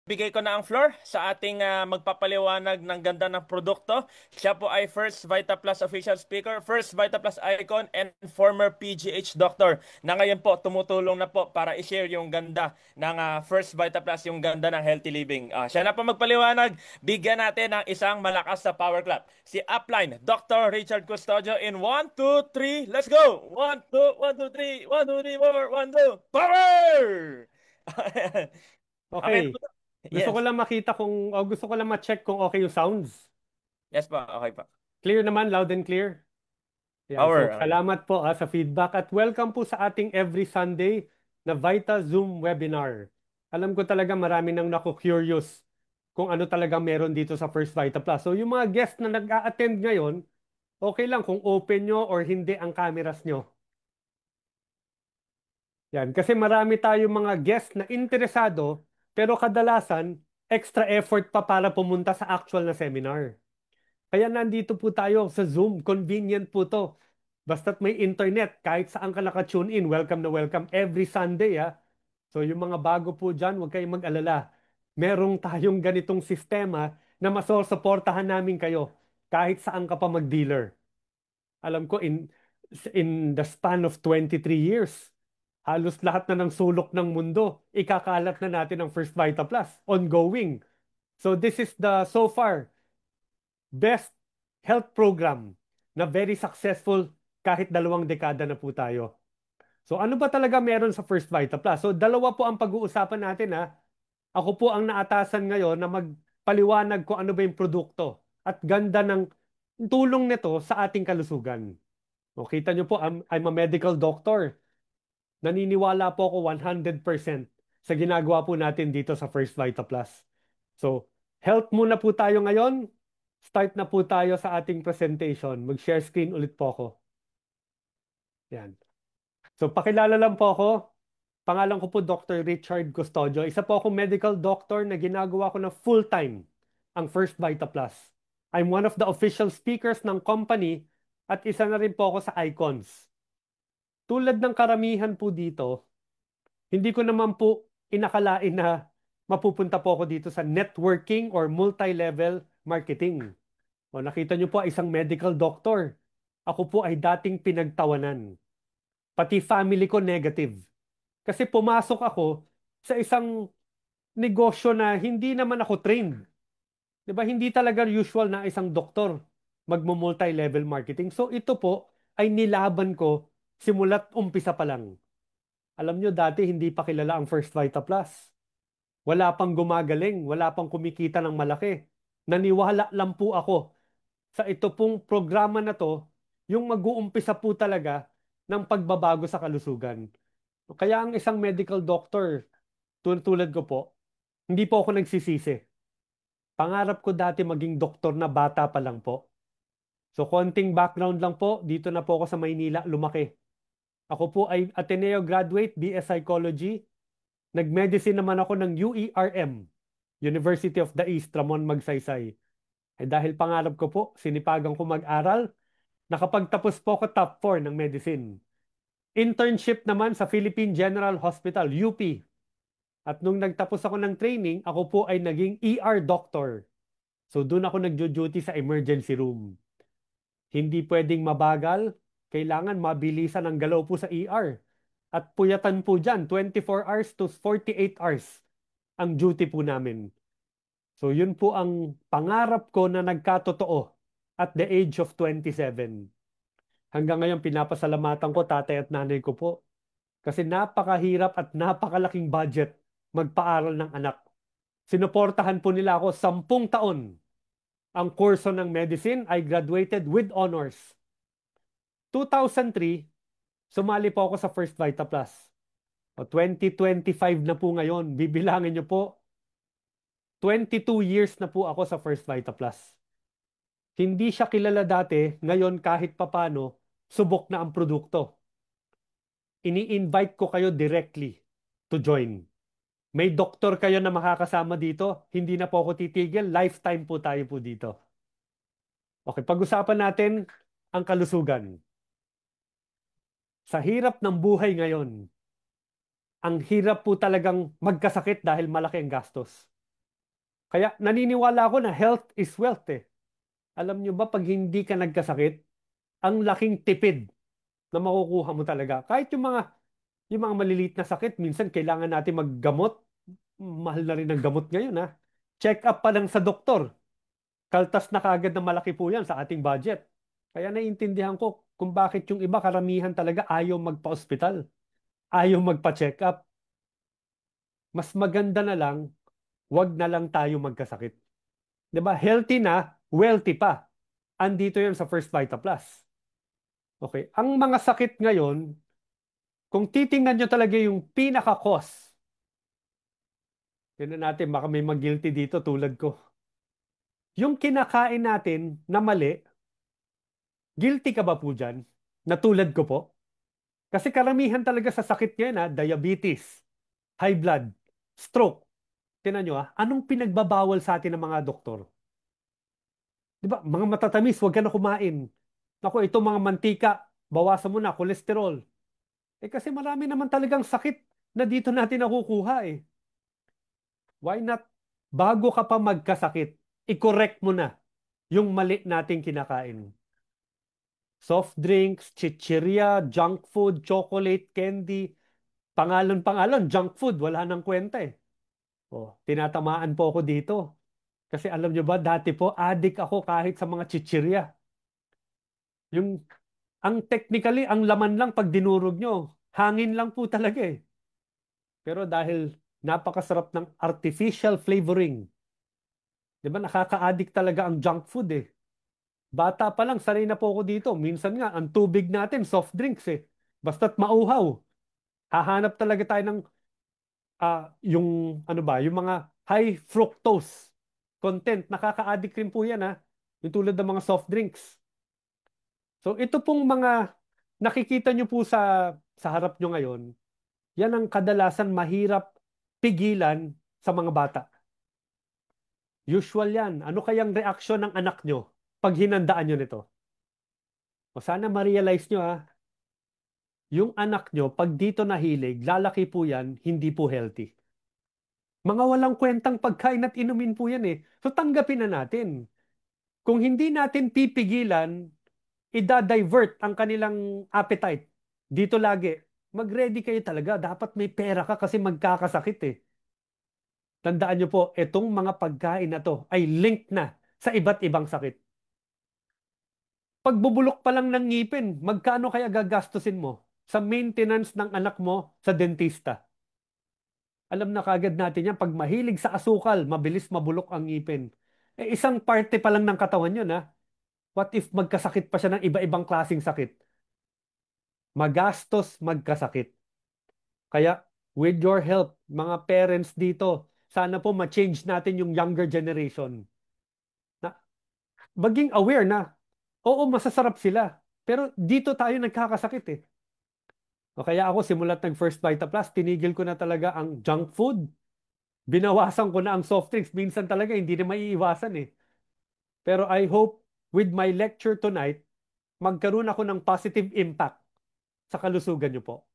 Bigay ko na ang floor sa ating magpapaliwanag ng ganda ng produkto. Siya po ay First Vita Plus official speaker, First Vita Plus icon, and former PGH doctor na ngayon po tumutulong na po para i-share yung ganda ng First Vita Plus, yung ganda ng healthy living. Siya na po magpaliwanag. Bigyan natin ng isang malakas na power clap. Si Upline, Dr. Richard Custodio in 1, 2, 3, let's go! 1, 2, 1, 2, 3, 1, 2, 3, 4, 1, 2, power! Okay na po. Okay. Gusto ko Yes. lang makita gusto ko lang ma-check kung okay yung sounds. Yes pa, okay pa. Clear naman, loud and clear. Yan. So, Power, okay. salamat po sa feedback at welcome po sa ating every Sunday na Vita Zoom webinar. Alam ko talaga marami nang naku-curious kung ano talaga meron dito sa First Vita Plus. So, yung mga guest na nag-a-attend ngayon, okay lang kung open nyo or hindi ang cameras nyo. Yan. Kasi marami tayong mga guest na interesado, pero kadalasan, extra effort pa para pumunta sa actual na seminar. Kaya nandito po tayo sa Zoom. Convenient po to. Basta't may internet, kahit saan ka naka-tune in, welcome na welcome every Sunday. So yung mga bago po dyan, huwag kayong mag-alala. Merong tayong ganitong sistema na masosuportahan namin kayo kahit saan ka pa mag-dealer. Alam ko, in the span of 23 years, halos lahat na ng sulok ng mundo, ikakalat na natin ang First Vita Plus, ongoing. So this is the, so far, best health program na very successful kahit 2 dekada na po tayo. So ano ba talaga meron sa First Vita Plus? So dalawa po ang pag-uusapan natin ha. Ako po ang naatasan ngayon na magpaliwanag kung ano ba yung produkto at ganda ng tulong nito sa ating kalusugan. O, kita nyo po, I'm a medical doctor. Naniniwala po ako 100% sa ginagawa po natin dito sa First Vita Plus. So, health muna po tayo ngayon. Start na po tayo sa ating presentation. Mag-share screen ulit po ako. Yan. So, pakilala lang po ako. Pangalan ko po Dr. Richard Custodio. Isa po akong medical doctor na ginagawa ko na full-time ang First Vita Plus. I'm one of the official speakers ng company at isa na rin po ako sa icons. Tulad ng karamihan po dito, hindi ko naman po inakalain na mapupunta po ako dito sa networking or multi-level marketing. O nakita niyo po, isang medical doctor. Ako po ay dating pinagtawanan. Pati family ko negative. Kasi pumasok ako sa isang negosyo na hindi naman ako trained. 'Di ba? Hindi talaga usual na isang doktor magmo-multi-level marketing. So ito po ay nilaban ko simula't umpisa pa lang. Alam nyo, dati hindi pa kilala ang First Vita Plus. Wala pang gumagaling, wala pang kumikita ng malaki. Naniwala lang po ako sa ito pong programa na to, yung mag-uumpisa po talaga ng pagbabago sa kalusugan. Kaya ang isang medical doctor, tulad ko po, hindi po ako nagsisisi. Pangarap ko dati maging doktor na bata pa lang po. So konting background lang po, dito na po ako sa Maynila lumaki. Ako po ay Ateneo graduate, BS Psychology. Nag-medicine naman ako ng UERM, University of the East, Ramon Magsaysay. Eh dahil pangarap ko po, sinipagan ko mag-aral, nakapagtapos po ako top 4 ng medicine. Internship naman sa Philippine General Hospital, UP. At nung nagtapos ako ng training, ako po ay naging ER doctor. So doon ako nagjo-duty sa emergency room. Hindi pwedeng mabagal, kailangan mabilisan ang galaw po sa ER. At puyatan po dyan, 24 hours to 48 hours ang duty po namin. So yun po ang pangarap ko na nagkatotoo at the age of 27. Hanggang ngayon pinapasalamatan ko tatay at nanay ko po. Kasi napakahirap at napakalaking budget magpaaral ng anak. Sinuportahan po nila ako 10 taon. Ang kurso ng medicine, I graduated with honors. 2003, sumali po ako sa First Vita Plus. O 2025 na po ngayon, bibilangin niyo po, 22 years na po ako sa First Vita Plus. Hindi siya kilala dati, ngayon kahit papano, subok na ang produkto. Ini-invite ko kayo directly to join. May doktor kayo na makakasama dito, hindi na po ako titigil, lifetime po tayo po dito. Okay, pag-usapan natin ang kalusugan. Sa hirap ng buhay ngayon, ang hirap po talagang magkasakit dahil malaki ang gastos. Kaya naniniwala ako na health is wealth eh. Alam nyo ba, pag hindi ka nagkasakit, ang laking tipid na makukuha mo talaga. Kahit yung mga maliliit na sakit, minsan kailangan natin maggamot. Mahal na rin ang gamot ngayon ha. Check up pa lang sa doktor. Kaltas na kagad na malaki po yan sa ating budget. Kaya naiintindihan ko kung bakit yung iba karamihan talaga ayaw magpa-ospital, ayaw magpa-check up. Mas maganda na lang, wag na lang tayo magkasakit. 'Di ba? Healthy na, wealthy pa. Andito 'yon sa First Vita Plus. Okay. Ang mga sakit ngayon, kung titingnan nyo talaga yung pinaka-cause, tingnan natin, baka may mag-guilty dito tulad ko. Yung kinakain natin na mali, guilty ka ba po dyan? Na tulad ko po? Kasi karamihan talaga sa sakit ngayon, diabetes, high blood, stroke. Tingnan nyo anong pinagbabawal sa atin ng mga doktor? Di ba? Mga matatamis, huwag ka na kumain. Naku, ito mga mantika, bawasan mo na, kolesterol. Kasi marami naman talagang sakit na dito natin nakukuha eh. Why not, bago ka pa magkasakit, i-correct mo na yung mali nating kinakain. Soft drinks, chichirya, junk food, chocolate, candy, pangalan-pangalan, junk food, wala nang kwenta eh. Oh, tinatamaan po ako dito. Kasi alam nyo ba, dati po, addict ako kahit sa mga chichirya. Yung, ang technically, ang laman lang pag dinurog nyo, hangin lang po talaga eh. Pero dahil napakasarap ng artificial flavoring, di ba, nakaka-addict talaga ang junk food eh. Bata pa lang, sanay na po ako dito. Minsan nga, ang tubig natin, soft drinks eh. Basta't mauhaw. Hahanap talaga tayo ng, yung, ano ba, yung mga high fructose content. Nakaka-addict rin po yan ha. Yung tulad ng mga soft drinks. So ito pong mga nakikita nyo po sa harap nyo ngayon, yan ang kadalasan mahirap pigilan sa mga bata. Usual yan. Ano kayang reaksyon ng anak nyo pag hinandaan nyo nito? O sana ma-realize nyo yung anak nyo, pag dito nahilig, lalaki po yan, hindi po healthy. Mga walang kwentang pagkain at inumin po yan eh. So tanggapin na natin. Kung hindi natin pipigilan, ida-divert ang kanilang appetite. Dito lagi, mag-ready kayo talaga. Dapat may pera ka kasi magkakasakit eh. Tandaan nyo po, itong mga pagkain na to ay linked na sa iba't ibang sakit. Pagbubulok pa lang ng ngipin, magkano kaya gagastusin mo sa maintenance ng anak mo sa dentista? Alam na kagad natin yan, pag mahilig sa asukal, mabilis mabulok ang ngipin. Isang parte pa lang ng katawan yun What if magkasakit pa siya ng iba-ibang klasing sakit? Magastos magkasakit. Kaya, with your help, mga parents dito, sana po ma-change natin yung younger generation. Na, maging aware na, oo, masasarap sila. Pero dito tayo nagkakasakit eh. O kaya ako, simulat ng First Vita Plus, tinigil ko na talaga ang junk food. Binawasan ko na ang soft drinks. Minsan talaga, hindi na maiiwasan eh. Pero I hope, with my lecture tonight, magkaroon ako ng positive impact sa kalusugan niyo po.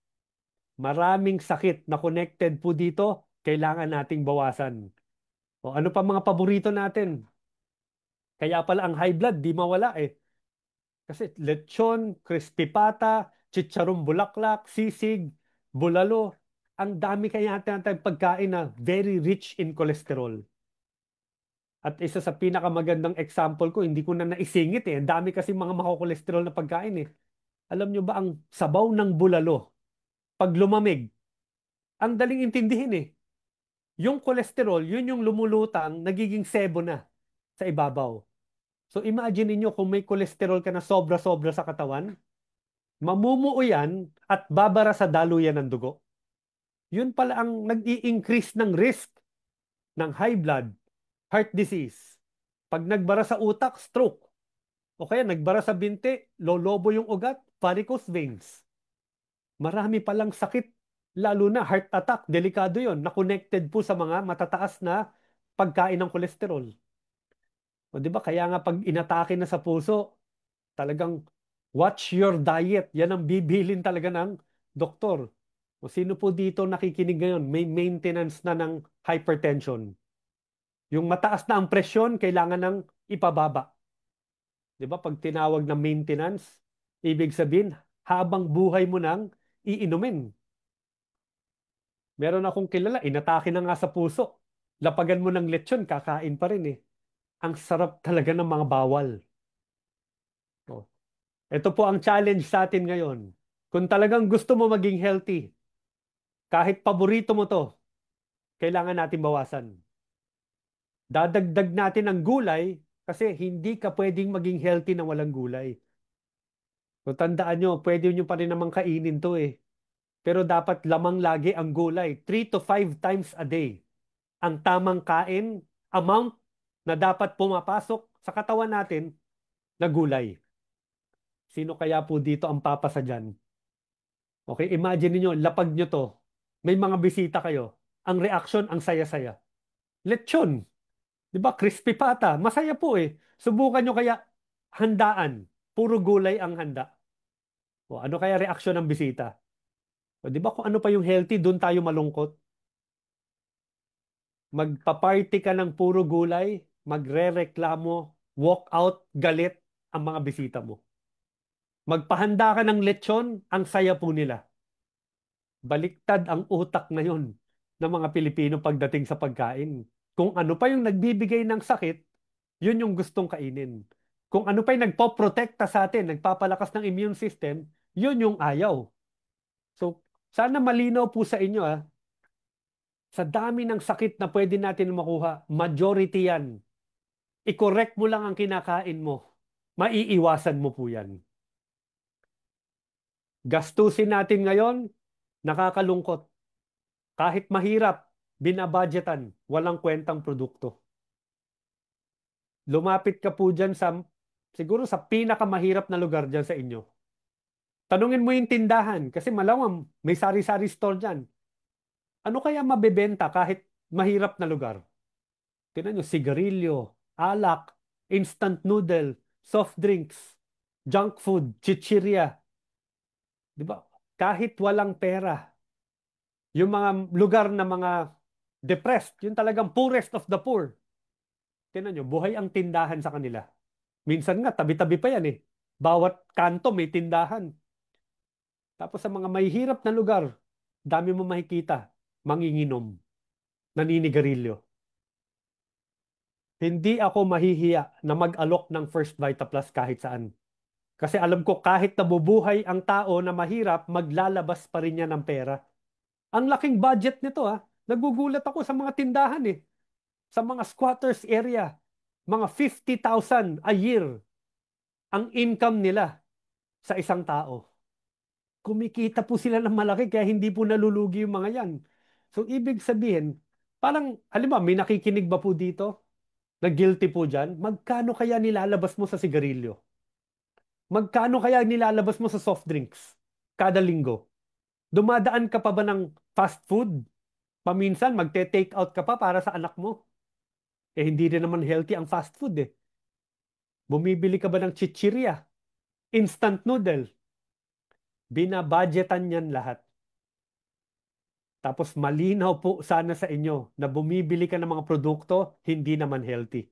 Maraming sakit na connected po dito, kailangan nating bawasan. O ano pa mga paborito natin? Kaya pala ang high blood, di mawala eh. Kasi lechon, crispy pata, chicharon bulaklak, sisig, bulalo, ang dami kaya natin pagkain na very rich in cholesterol. At isa sa pinakamagandang example ko, hindi ko na naisingit eh. Ang dami kasi mga makokolesterol na pagkain eh. Alam nyo ba ang sabaw ng bulalo, pag lumamig, ang daling intindihin eh. Yung cholesterol, yun yung lumulutang, nagiging sebo na sa ibabaw. So imagine niyo kung may cholesterol ka na sobra-sobra sa katawan, mamumuo yan at babara sa daluyan ng dugo. Yun pala ang nag-i-increase ng risk ng high blood, heart disease. Pag nagbara sa utak, stroke. O kaya nagbara sa binti, lolobo yung ugat, varicose veins. Marami palang sakit, lalo na heart attack, delikado yon, na connected po sa mga matataas na pagkain ng kolesterol. O di ba, kaya nga pag inatake na sa puso, talagang watch your diet. Yan ang bibilin talaga ng doktor. O sino po dito nakikinig ngayon, may maintenance na ng hypertension. Yung mataas na ang presyon, kailangan ng ipababa. Di ba? Pag tinawag na maintenance, ibig sabihin, habang buhay mo nang iinumin. Meron akong kilala, inatake na nga sa puso. Lapagan mo ng lechon, kakain pa rin eh. Ang sarap talaga ng mga bawal. Oh. Ito po ang challenge sa atin ngayon. Kung talagang gusto mo maging healthy, kahit paborito mo to, kailangan natin bawasan. Dadagdag natin ang gulay kasi hindi ka pwedeng maging healthy na walang gulay. So tandaan nyo, pwede nyo pa rin namang kainin to eh. Pero dapat lamang lagi ang gulay. 3 to 5 times a day. Ang tamang kain, amount na dapat pumapasok sa katawan natin na gulay. Sino kaya po dito ang papasa dyan? Okay, imagine niyo lapag nyo to. May mga bisita kayo. Ang reaction, ang saya-saya. Lechon. Di ba? Crispy pata. Masaya po eh. Subukan nyo kaya handaan. Puro gulay ang handa. O, ano kaya reaksyon ng bisita? O, di ba kung ano pa yung healthy, doon tayo malungkot. Magpa-party ka ng puro gulay, magre-reklamo, walk out, galit ang mga bisita mo. Magpahanda ka ng lechon, ang saya po nila. Baliktad ang utak ngayon ng mga Pilipino pagdating sa pagkain. Kung ano pa yung nagbibigay ng sakit, yun yung gustong kainin. Kung ano pa yung nagpoprotekta sa atin, nagpapalakas ng immune system, yun yung ayaw. So, sana malinaw po sa inyo sa dami ng sakit na pwede natin makuha, majority yan. I-correct mo lang ang kinakain mo. Maiiwasan mo po yan. Gastusin natin ngayon, nakakalungkot. Kahit mahirap, binabudgetan, walang kwentang produkto. Lumapit ka po dyan siguro sa pinakamahirap na lugar dyan sa inyo. Tanungin mo yung tindahan, kasi malawang may sari-sari store dyan. Ano kaya mabebenta kahit mahirap na lugar? Tingnan nyo, sigarilyo, alak, instant noodle, soft drinks, junk food, chichirya. Di ba? Kahit walang pera, yung mga lugar na mga depressed, yung talagang poorest of the poor. Tingnan nyo, buhay ang tindahan sa kanila. Minsan nga, tabi-tabi pa yan eh. Bawat kanto may tindahan. Tapos sa mga mahihirap na lugar, dami mo makikita, manginginom, naninigarilyo. Hindi ako mahihiya na mag-alok ng First Vita Plus kahit saan. Kasi alam ko kahit nabubuhay ang tao na mahirap, maglalabas pa rin niya ng pera. Ang laking budget nito Nagugulat ako sa mga tindahan eh. Sa mga squatters area, mga 50,000 a year ang income nila sa isang tao. Kumikita po sila ng malaki kaya hindi po nalulugi yung mga yan. So ibig sabihin, parang, halimbawa, may nakikinig ba po dito na guilty po dyan? Magkano kaya nilalabas mo sa sigarilyo? Magkano kaya nilalabas mo sa soft drinks kada linggo? Dumadaan ka pa ba ng fast food? Paminsan, magte-take out ka pa para sa anak mo. Eh, hindi rin naman healthy ang fast food eh. Bumibili ka ba ng chichirya? Instant noodle? Binabudgetan yan lahat. Tapos malinaw po sana sa inyo na bumibili ka ng mga produkto, hindi naman healthy.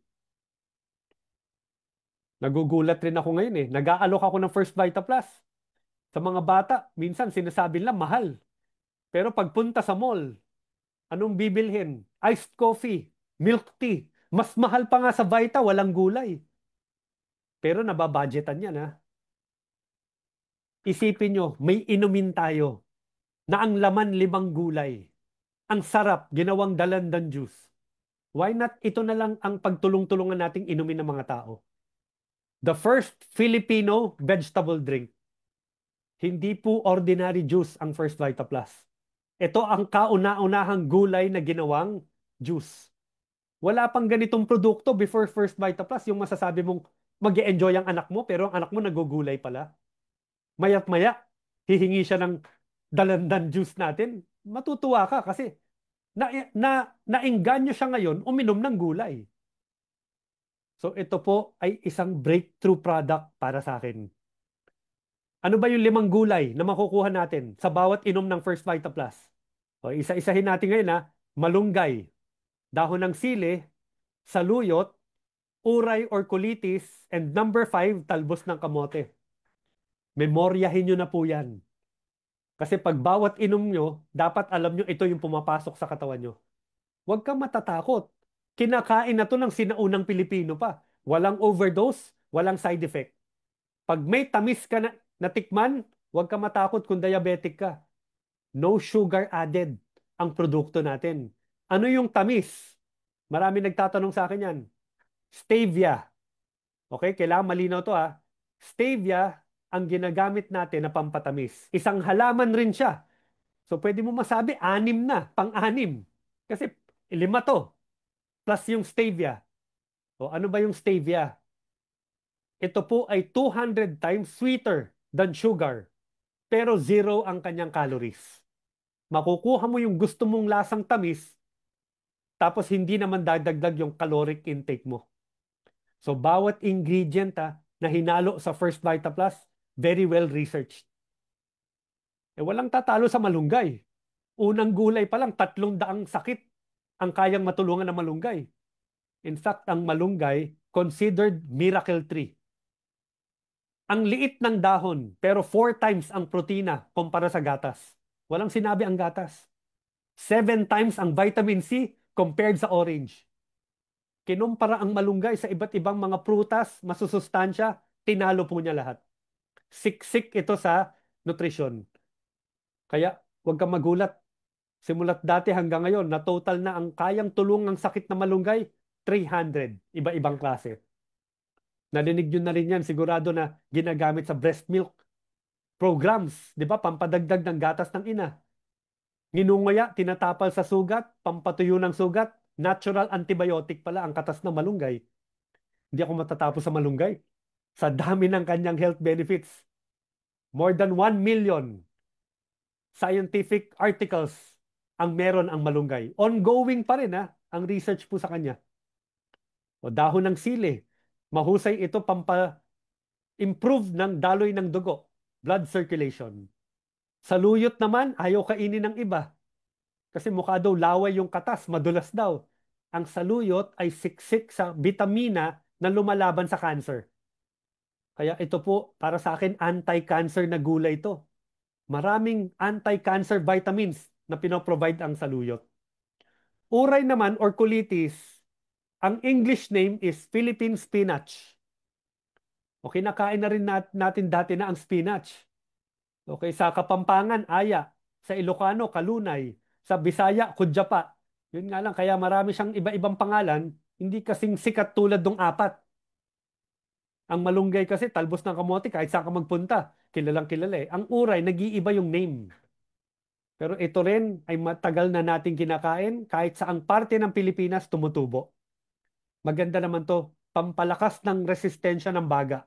Nagugulat rin ako ngayon eh. Nag-aalok ako ng First Vita Plus. Sa mga bata, minsan sinasabi nila mahal. Pero pagpunta sa mall, anong bibilhin? Iced coffee, milk tea. Mas mahal pa nga sa Vita, walang gulay. Pero nababudgetan yan Isipin nyo, may inumin tayo na ang laman 5 gulay. Ang sarap, ginawang dalandan juice. Why not ito na lang ang pagtulong-tulungan nating inumin ng mga tao? The first Filipino vegetable drink. Hindi po ordinary juice ang First Vita Plus. Ito ang kauna-unahang gulay na ginawang juice. Wala pang ganitong produkto before First Vita Plus. Yung masasabi mong mag-e-enjoy ang anak mo pero ang anak mo nagugulay pala. Maya't maya, hihingi siya ng dalandan juice natin. Matutuwa ka kasi naengganyo siya ngayon uminom ng gulay. So ito po ay isang breakthrough product para sa akin. Ano ba yung 5 gulay na makukuha natin sa bawat inom ng First Vita Plus? O, isa-isahin natin ngayon Malunggay, dahon ng sili, saluyot, uray or colitis, and number 5, talbos ng kamote. Memoryahin nyo na po yan. Kasi pag bawat inom nyo, dapat alam nyo ito yung pumapasok sa katawan nyo. Huwag kang matatakot. Kinakain na to ng sinaunang Pilipino pa. Walang overdose, walang side effect. Pag may tamis ka na natikman, huwag kang matakot kung diabetic ka. No sugar added ang produkto natin. Ano yung tamis? Marami nagtatanong sa akin yan. Stevia. Okay, kailangan malinaw to ha. Stevia ang ginagamit natin na pampatamis. Isang halaman rin siya. So pwede mo masabi, anim na, pang-anim. Kasi 5 to, plus yung stevia. O ano ba yung stevia? Ito po ay 200 times sweeter than sugar. Pero zero ang kanyang calories. Makukuha mo yung gusto mong lasang tamis, tapos hindi naman dadagdag yung caloric intake mo. So bawat ingredient na hinalo sa First Vita Plus, very well researched. Walang tatalo sa malunggay. Unang gulay pa lang, 300 sakit ang kayang matulungan ng malunggay. In fact, ang malunggay, considered miracle tree. Ang liit ng dahon, pero 4 times ang protina kumpara sa gatas. Walang sinabi ang gatas. 7 times ang vitamin C compared sa orange. Kinumpara ang malunggay sa iba't ibang mga prutas, masusustansya, tinalo po niya lahat. Siksik ito sa nutrisyon. Kaya huwag kang magulat. Simulat dati hanggang ngayon, na total na ang kayang tulungang sakit na malunggay, 300. Iba-ibang klase. Narinig nyo na rin yan, sigurado na ginagamit sa breast milk programs, di ba? Pampadagdag ng gatas ng ina. Nginunguya, tinatapal sa sugat, pampatuyo ng sugat, natural antibiotic pala ang katas ng malunggay. Hindi ako matatapos sa malunggay. Sa dami ng kanyang health benefits, more than 1 million scientific articles ang meron ang malunggay. Ongoing pa rin ang research po sa kanya. O dahon ng sili, mahusay ito pampa-improve ng daloy ng dugo, blood circulation. Saluyot naman, ayaw kainin ng iba. Kasi mukha daw laway yung katas, madulas daw. Ang saluyot ay siksik sa vitamina na lumalaban sa cancer. Kaya ito po, para sa akin, anti-cancer na gulay ito. Maraming anti-cancer vitamins na pinoprovide ang saluyot. Uray naman or colitis, ang English name is Philippine spinach. Okay, nakain na rin natin dati na ang spinach. Okay, sa Kapampangan, aya. Sa Ilocano, kalunay. Sa Bisaya, kudyapa. Yun nga lang, kaya marami siyang iba-ibang pangalan, hindi kasing sikat tulad ng 4. Ang malunggay kasi, talbos ng kamote, kahit saan ka magpunta, kilalang kilala eh. Ang uray, nag-iiba yung name. Pero ito rin ay matagal na nating kinakain, kahit saang parte ng Pilipinas tumutubo. Maganda naman to, pampalakas ng resistensya ng baga.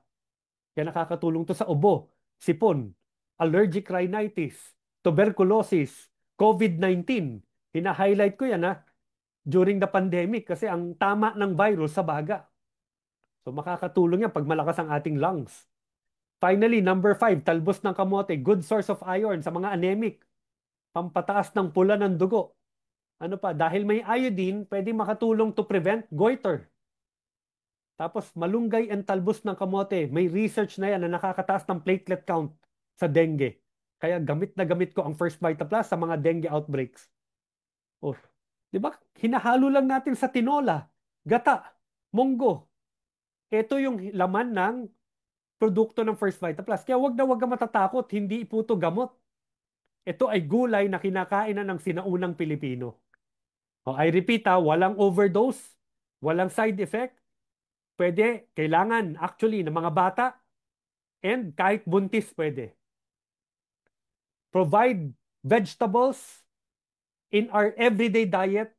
Kaya nakakatulong to sa ubo, sipon, allergic rhinitis, tuberculosis, COVID-19. Hina-highlight ko yan during the pandemic kasi ang tama ng virus sa baga. So makakatulong yan pag malakas ang ating lungs. Finally, number 5, talbos ng kamote, good source of iron sa mga anemic. Pampataas ng pula ng dugo. Ano pa, dahil may iodine, pwede makatulong to prevent goiter. Tapos malunggay and talbos ng kamote, may research na yan na nakakataas ng platelet count sa dengue. Kaya gamit na gamit ko ang First Vita Plus sa mga dengue outbreaks. Oh, 'di ba? Hinahalo lang natin sa tinola, gata, munggo. Ito yung laman ng produkto ng First Vita Plus. Kaya wag ka matatakot, hindi po ito gamot. Ito ay gulay na kinakain na ng sinaunang Pilipino. Oh, I repeat walang overdose, walang side effect. Pwede, kailangan actually ng mga bata and kahit buntis pwede. Provide vegetables in our everyday diet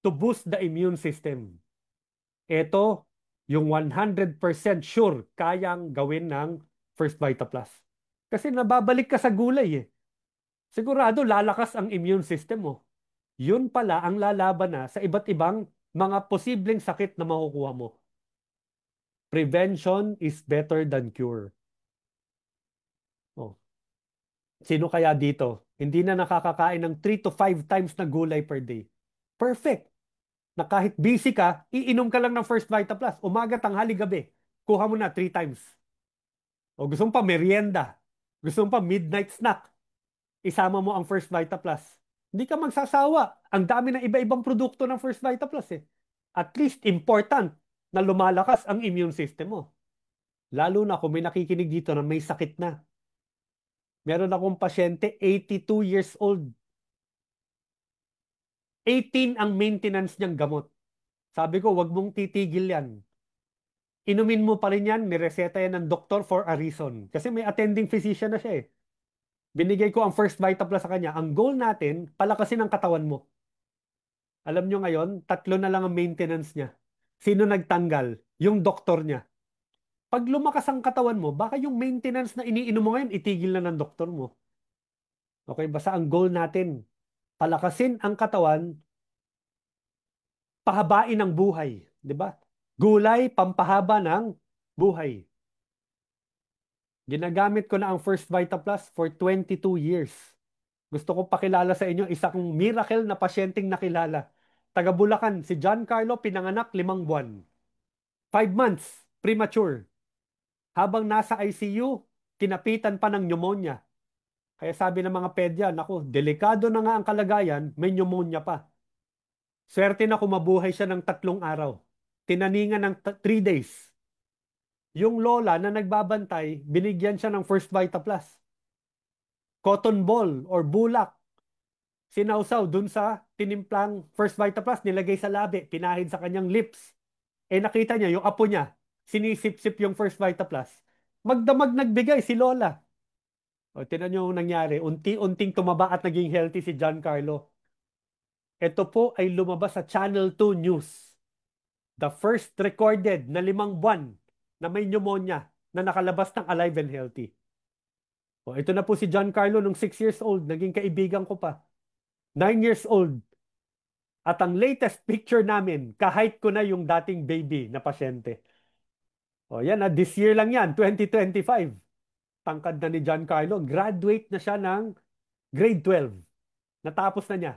to boost the immune system. Ito yung 100% sure kayang gawin ng First Vita Plus. Kasi nababalik ka sa gulay eh. Sigurado lalakas ang immune system mo. Yun pala ang lalaban na sa iba't ibang mga posibleng sakit na makukuha mo. Prevention is better than cure. Oh. Sino kaya dito? Hindi na nakakakain ng 3 to 5 times na gulay per day. Perfect. na kahit busy ka, iinom ka lang ng First Vita Plus. Umaga, tanghali, gabi. Kuha mo na 3 times. O gusto mo pa merienda. Gusto mo pa midnight snack. Isama mo ang First Vita Plus. Hindi ka magsasawa. Ang dami ng iba-ibang produkto ng First Vita Plus eh. At least important na lumalakas ang immune system mo. Lalo na kung may nakikinig dito na may sakit na. Meron akong pasyente, 82 years old. 18 ang maintenance niyang gamot. Sabi ko, wag mong titigil yan. Inumin mo pa rin yan, nireseta yan ng doktor for a reason. Kasi may attending physician na siya eh. Binigay ko ang First Vita Plus sa kanya. Ang goal natin, palakasin ang katawan mo. Alam nyo ngayon, 3 na lang ang maintenance niya. Sino nagtanggal? Yung doktor niya. Pag lumakas ang katawan mo, baka yung maintenance na iniinom mo ngayon, itigil na ng doktor mo. Okay, basta ang goal natin, palakasin ang katawan, pahabain ang buhay. Di ba? Gulay, pampahaba ng buhay. Ginagamit ko na ang First Vita Plus for 22 years. Gusto ko pakilala sa inyo isang miracle na pasyenteng nakilala. Taga Bulacan, si John Carlo, pinanganak 5 buwan. 5 months, premature. Habang nasa ICU, kinapitan pa ng pneumonia. Kaya sabi ng mga pedya, naku, delikado na nga ang kalagayan, may pneumonia pa. Swerte na kumabuhay siya ng 3 araw. Tinaningan ng 3 days. Yung lola na nagbabantay, binigyan siya ng First Vita Plus. Cotton ball or bulak. Sinausaw dun sa tinimplang First Vita Plus, nilagay sa labi, pinahid sa kanyang lips. Eh nakita niya, yung apo niya, sinisip-sip yung First Vita Plus. Magdamag nagbigay si lola. O, tinan niyo yung nangyari. Unti-unting tumaba at naging healthy si John Carlo. Ito po ay lumabas sa Channel 2 News. The first recorded na 5 buwan na may pneumonia na nakalabas ng alive and healthy. O, ito na po si John Carlo nung 6 years old. Naging kaibigan ko pa. 9 years old. At ang latest picture namin, kahit ko na yung dating baby na pasyente. O yan na, this year lang yan, 2025. Tangkad na ni John Carlo. Graduate na siya ng grade 12. Natapos na niya.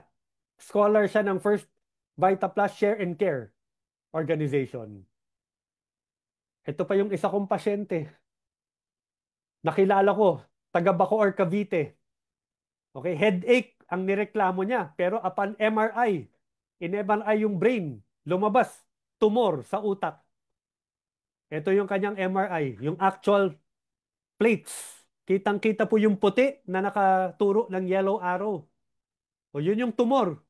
Scholar siya ng First Vita Plus Share and Care organization. Ito pa yung isa kong pasyente. Nakilala ko, taga Bacoor, Cavite. Okay, headache ang nireklamo niya. Pero upon MRI, in-MRI yung brain, lumabas, tumor sa utak. Ito yung kanyang MRI, yung actual plates. Kitang-kita po yung puti na nakaturo ng yellow arrow. O yun yung tumor.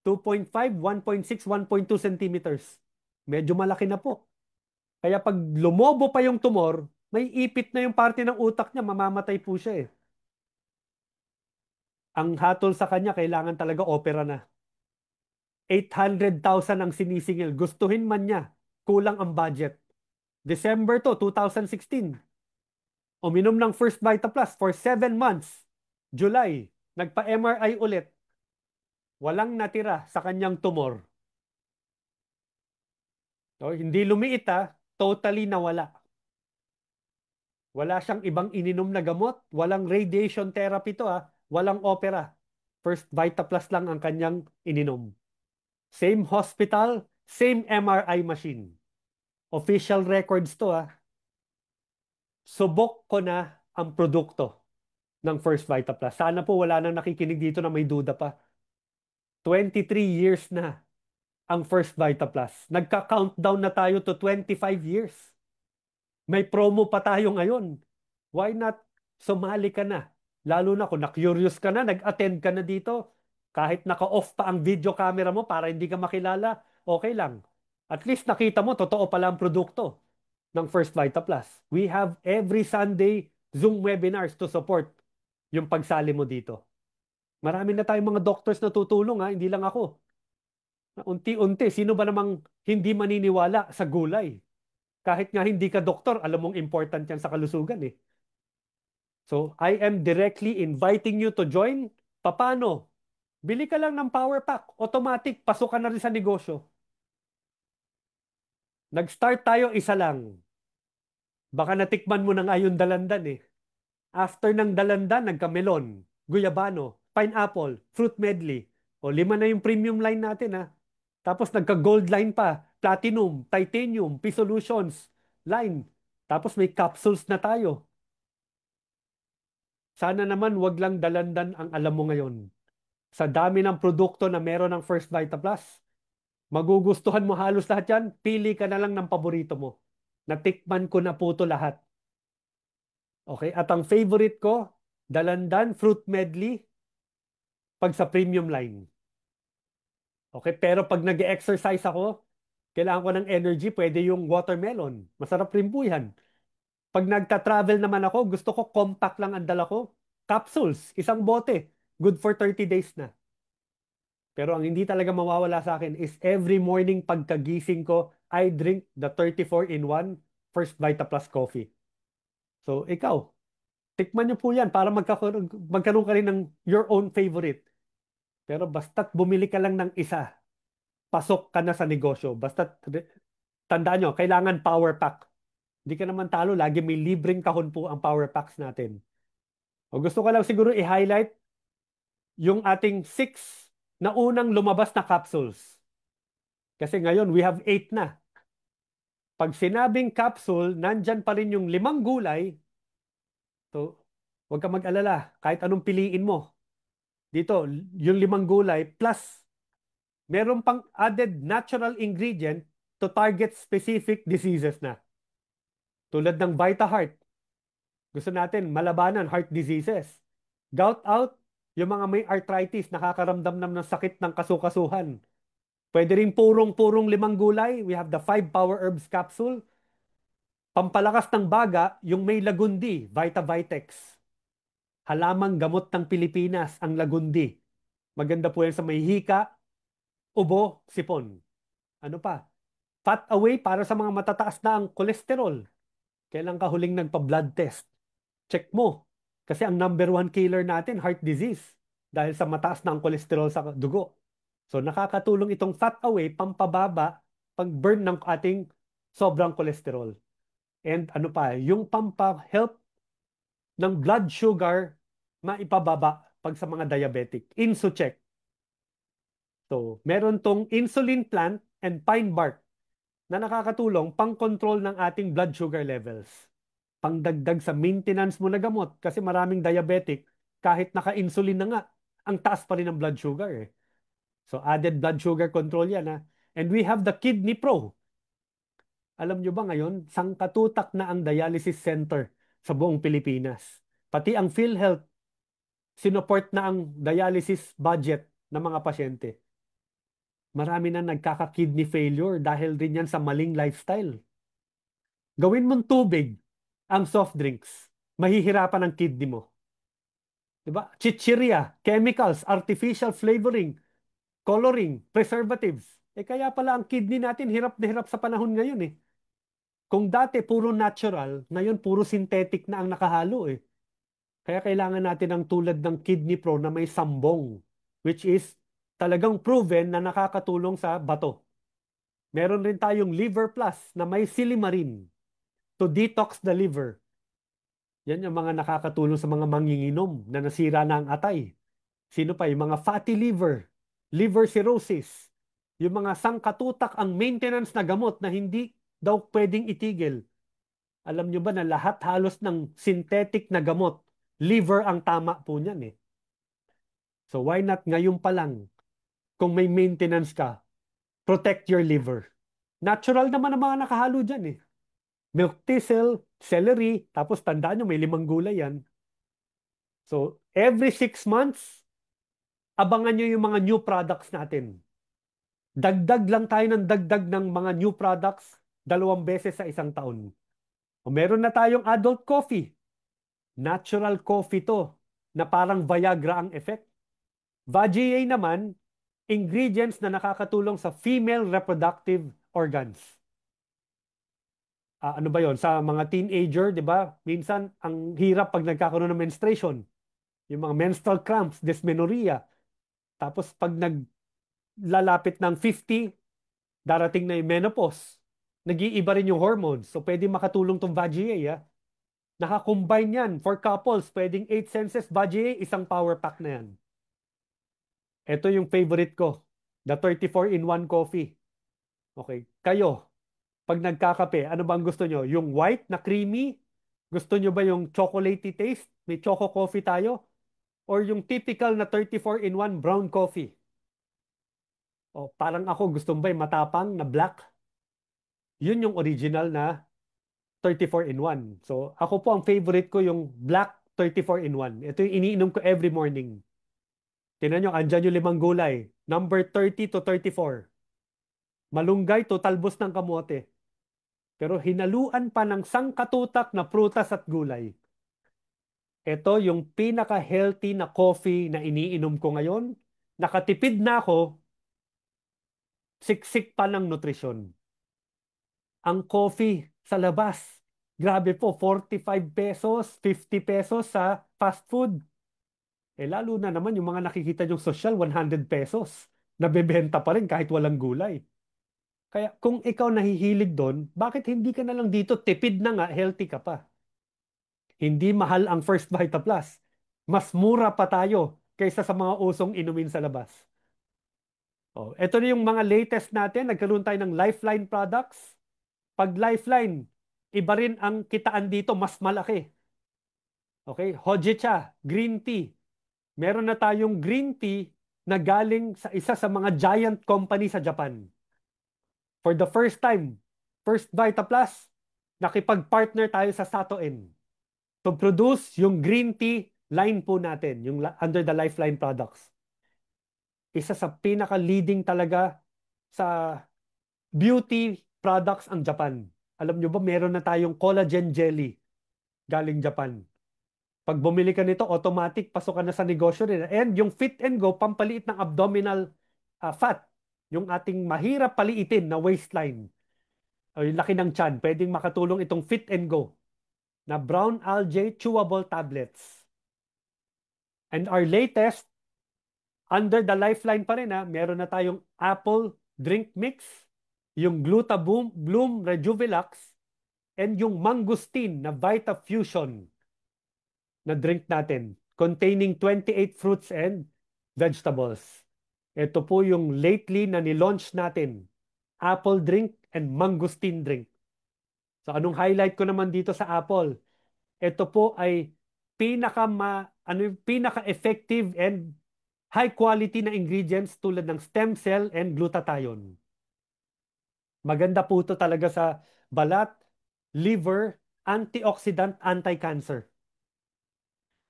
2.5, 1.6, 1.2 centimeters. Medyo malaki na po. Kaya pag lumobo pa yung tumor, may ipit na yung parte ng utak niya, mamamatay po siya eh. Ang hatol sa kanya, kailangan talaga opera na. 800,000 ang sinisingil. Gustuhin man niya, kulang ang budget. December to, 2016. Uminom ng First Vita Plus for 7 months. July, nagpa-MRI ulit. Walang natira sa kanyang tumor. So, hindi lumiit totally nawala. Wala siyang ibang ininom na gamot, walang radiation therapy walang opera. First Vita Plus lang ang kanyang ininom. Same hospital, same MRI machine. Official records Subok ko na ang produkto ng First Vita Plus. Sana po wala nang nakikinig dito na may duda pa. 23 years na ang First Vita Plus. Nagka-countdown na tayo to 25 years. May promo pa tayo ngayon. Why not sumali ka na? Lalo na kung na-curious ka na, nag-attend ka na dito. Kahit naka-off pa ang video camera mo para hindi ka makilala, okay lang. At least nakita mo, totoo pala ang produkto ng First Vita Plus. We have every Sunday Zoom webinars to support yung pagsali mo dito. Marami na tayong mga doctors na tutulong hindi lang ako. Unti-unti, sino ba namang hindi maniniwala sa gulay? Kahit nga hindi ka doktor, alam mong important yan sa kalusugan eh. So, I am directly inviting you to join. Paano? Bili ka lang ng power pack. Automatic, pasok ka na rin sa negosyo. Nag-start tayo, isa lang. Baka natikman mo na nga yung dalandan eh. After ng dalandan, nagka-melon, guyabano, pineapple, fruit medley. O 5 na yung premium line natin Tapos nagka-gold line pa, platinum, titanium, P-Solutions line. Tapos may capsules na tayo. Sana naman wag lang dalandan ang alam mo ngayon. Sa dami ng produkto na meron ng First Vita Plus, magugustuhan mo halos lahat yan, pili ka na lang ng paborito mo. Natikman ko na po to lahat. Okay? At ang favorite ko, dalandan, fruit medley, pag sa premium line. Okay? Pero pag nag-exercise ako, kailangan ko ng energy, pwede yung watermelon. Masarap rin po yan. Pag nagta-travel naman ako, gusto ko compact lang ang dala ko. Capsules, isang bote. Good for 30 days na. Pero ang hindi talaga mawawala sa akin is every morning pagkagising ko, I drink the 34-in-1 First Vita Plus coffee. So, ikaw, tikman niyo po yan para magkaroon ka rin ng your own favorite. Pero basta't bumili ka lang ng isa, pasok ka na sa negosyo. Basta't tandaan nyo, kailangan power pack. Hindi ka naman talo, lagi may libreng kahon po ang power packs natin. O gusto ko lang siguro i-highlight yung ating 6 na unang lumabas na capsules. Kasi ngayon, we have 8 na. Pag sinabing capsule, nandyan pa rin yung 5 gulay. So, huwag ka mag-alala. Kahit anong piliin mo. Dito, yung 5 gulay plus meron pang added natural ingredient to target specific diseases na. Tulad ng Vita Heart. Gusto natin malabanan heart diseases. Gout out, yung mga may arthritis, nakakaramdam ng sakit ng kasukasuhan. Pwede rin purong-purong 5 gulay. We have the 5 Power Herbs capsule. Pampalakas ng baga, yung may lagundi, Vita Vitex. Halamang gamot ng Pilipinas, ang lagundi. Maganda po yan sa may hika, ubo, sipon. Ano pa? Fat away para sa mga matataas na ang kolesterol. Kailan ka huling nagpa-blood test? Check mo. Kasi ang number 1 killer natin, heart disease. Dahil sa mataas na ang kolesterol sa dugo. So nakakatulong itong fat away, pampababa, pag-burn ng ating sobrang kolesterol. And ano pa, yung pampa-help ng blood sugar maipababa pag sa mga diabetic. Insucheck. So, meron tong insulin plant and pine bark na nakakatulong pang-control ng ating blood sugar levels. Pangdagdag sa maintenance mo na gamot kasi maraming diabetic, kahit naka-insulin na nga, ang taas pa rin ng blood sugar eh. So, added blood sugar control yan ha. And we have the Kidney Pro. Alam nyo ba ngayon, sangkatutak na ang dialysis center sa buong Pilipinas. Pati ang PhilHealth, sinuport na ang dialysis budget ng mga pasyente. Marami na nagkaka-kidney failure dahil din yan sa maling lifestyle. Gawin mong tubig ang soft drinks, mahihirapan ang kidney mo. Diba? Chichirya, chemicals, artificial flavoring, coloring, preservatives. Kaya pala ang kidney natin hirap na hirap sa panahon ngayon eh. Kung dati puro natural, ngayon puro synthetic na ang nakahalo eh. Kaya kailangan natin ang tulad ng Kidney Pro na may sambong, which is talagang proven na nakakatulong sa bato. Meron rin tayong Liver Plus na may silimarin to detox the liver. Yan yung mga nakakatulong sa mga manginginom na nasira na ang atay. Sino pa? Yung mga fatty liver, liver cirrhosis, yung mga sangkatutak ang maintenance na gamot na hindi daw pwedeng itigil. Alam nyo ba na lahat halos ng synthetic na gamot, liver ang tama po niyan eh. So why not ngayon pa lang, kung may maintenance ka, protect your liver. Natural naman ang mga nakahalo dyan eh. Milk thistle, celery, tapos tandaan nyo may 5 gulay yan. So every 6 months, abangan nyo yung mga new products natin. Dagdag lang tayo ng dagdag ng mga new products 2 beses sa isang taon. O meron na tayong adult coffee. Natural coffee to na parang Viagra ang effect. Vajea naman, ingredients na nakakatulong sa female reproductive organs. Ano ba yon sa mga teenager, 'di ba? Minsan ang hirap pag nagkakaroon ng menstruation. Yung mga menstrual cramps, dysmenorrhea. Tapos pag naglalapit ng 50, darating na yung menopause. Nag-iiba rin yung hormones. So pwede makatulong tong Vajea. Naka-combine yan for couples. Pwedeng 8 senses Vajea, isang power pack na yan. Ito yung favorite ko. The 34-in-1 coffee. Okay. Kayo, pag nagkakape, ano bang gusto nyo? Yung white na creamy? Gusto nyo ba yung chocolatey taste? May choco coffee tayo? Or yung typical na 34-in-1 brown coffee? O parang ako, gusto mo ba yung matapang na black? Yun yung original na 34-in-1. So ako po ang favorite ko yung black 34-in-1. Ito yung iniinom ko every morning. Tingnan nyo, andyan yung limang gulay. Number 30 to 34. Malunggay to talbos ng kamote. Pero hinaluan pa ng sangkatutak na prutas at gulay. Ito yung pinaka-healthy na coffee na iniinom ko ngayon. Nakatipid na ako, siksik pa ng nutrisyon. Ang coffee sa labas, grabe po, 45 pesos, 50 pesos sa fast food. Eh lalo na naman yung mga nakikita yung social, 100 pesos. Nabebenta pa rin kahit walang gulay. Kaya kung ikaw nahihilig doon, bakit hindi ka na lang dito tipid na nga, healthy ka pa? Hindi mahal ang First Vita Plus. Mas mura pa tayo kaysa sa mga usong inumin sa labas. Oh, ito na yung mga latest natin. Nagkaroon tayo ng Lifeline products. Pag Lifeline, iba rin ang kitaan dito, mas malaki. Okay? Hojicha, green tea. Meron na tayong green tea na galing sa isa sa mga giant company sa Japan. For the first time, First Vita Plus, nakipag-partner tayo sa Satoen to produce yung green tea line po natin, yung under the Lifeline products. Isa sa pinaka-leading talaga sa beauty products ang Japan. Alam nyo ba, meron na tayong collagen jelly galing Japan. Pag bumili ka nito, automatic pasok ka na sa negosyo rin. And yung Fit and Go, pampaliit ng abdominal fat. Yung ating mahirap paliitin na waistline. O yung laki ng tiyan, pwedeng makatulong itong Fit and Go na brown algae chewable tablets. And our latest, under the Lifeline pa rin meron na tayong apple drink mix, yung Gluta Bloom Rejuvilax, and yung mangosteen na Vita Fusion na drink natin containing 28 fruits and vegetables. Ito po yung lately na nilaunch natin. Apple drink and mangosteen drink. So anong highlight ko naman dito sa apple? Ito po ay pinaka-effective and high quality na ingredients tulad ng stem cell and glutathione. Maganda po ito talaga sa balat, liver, antioxidant, anti-cancer.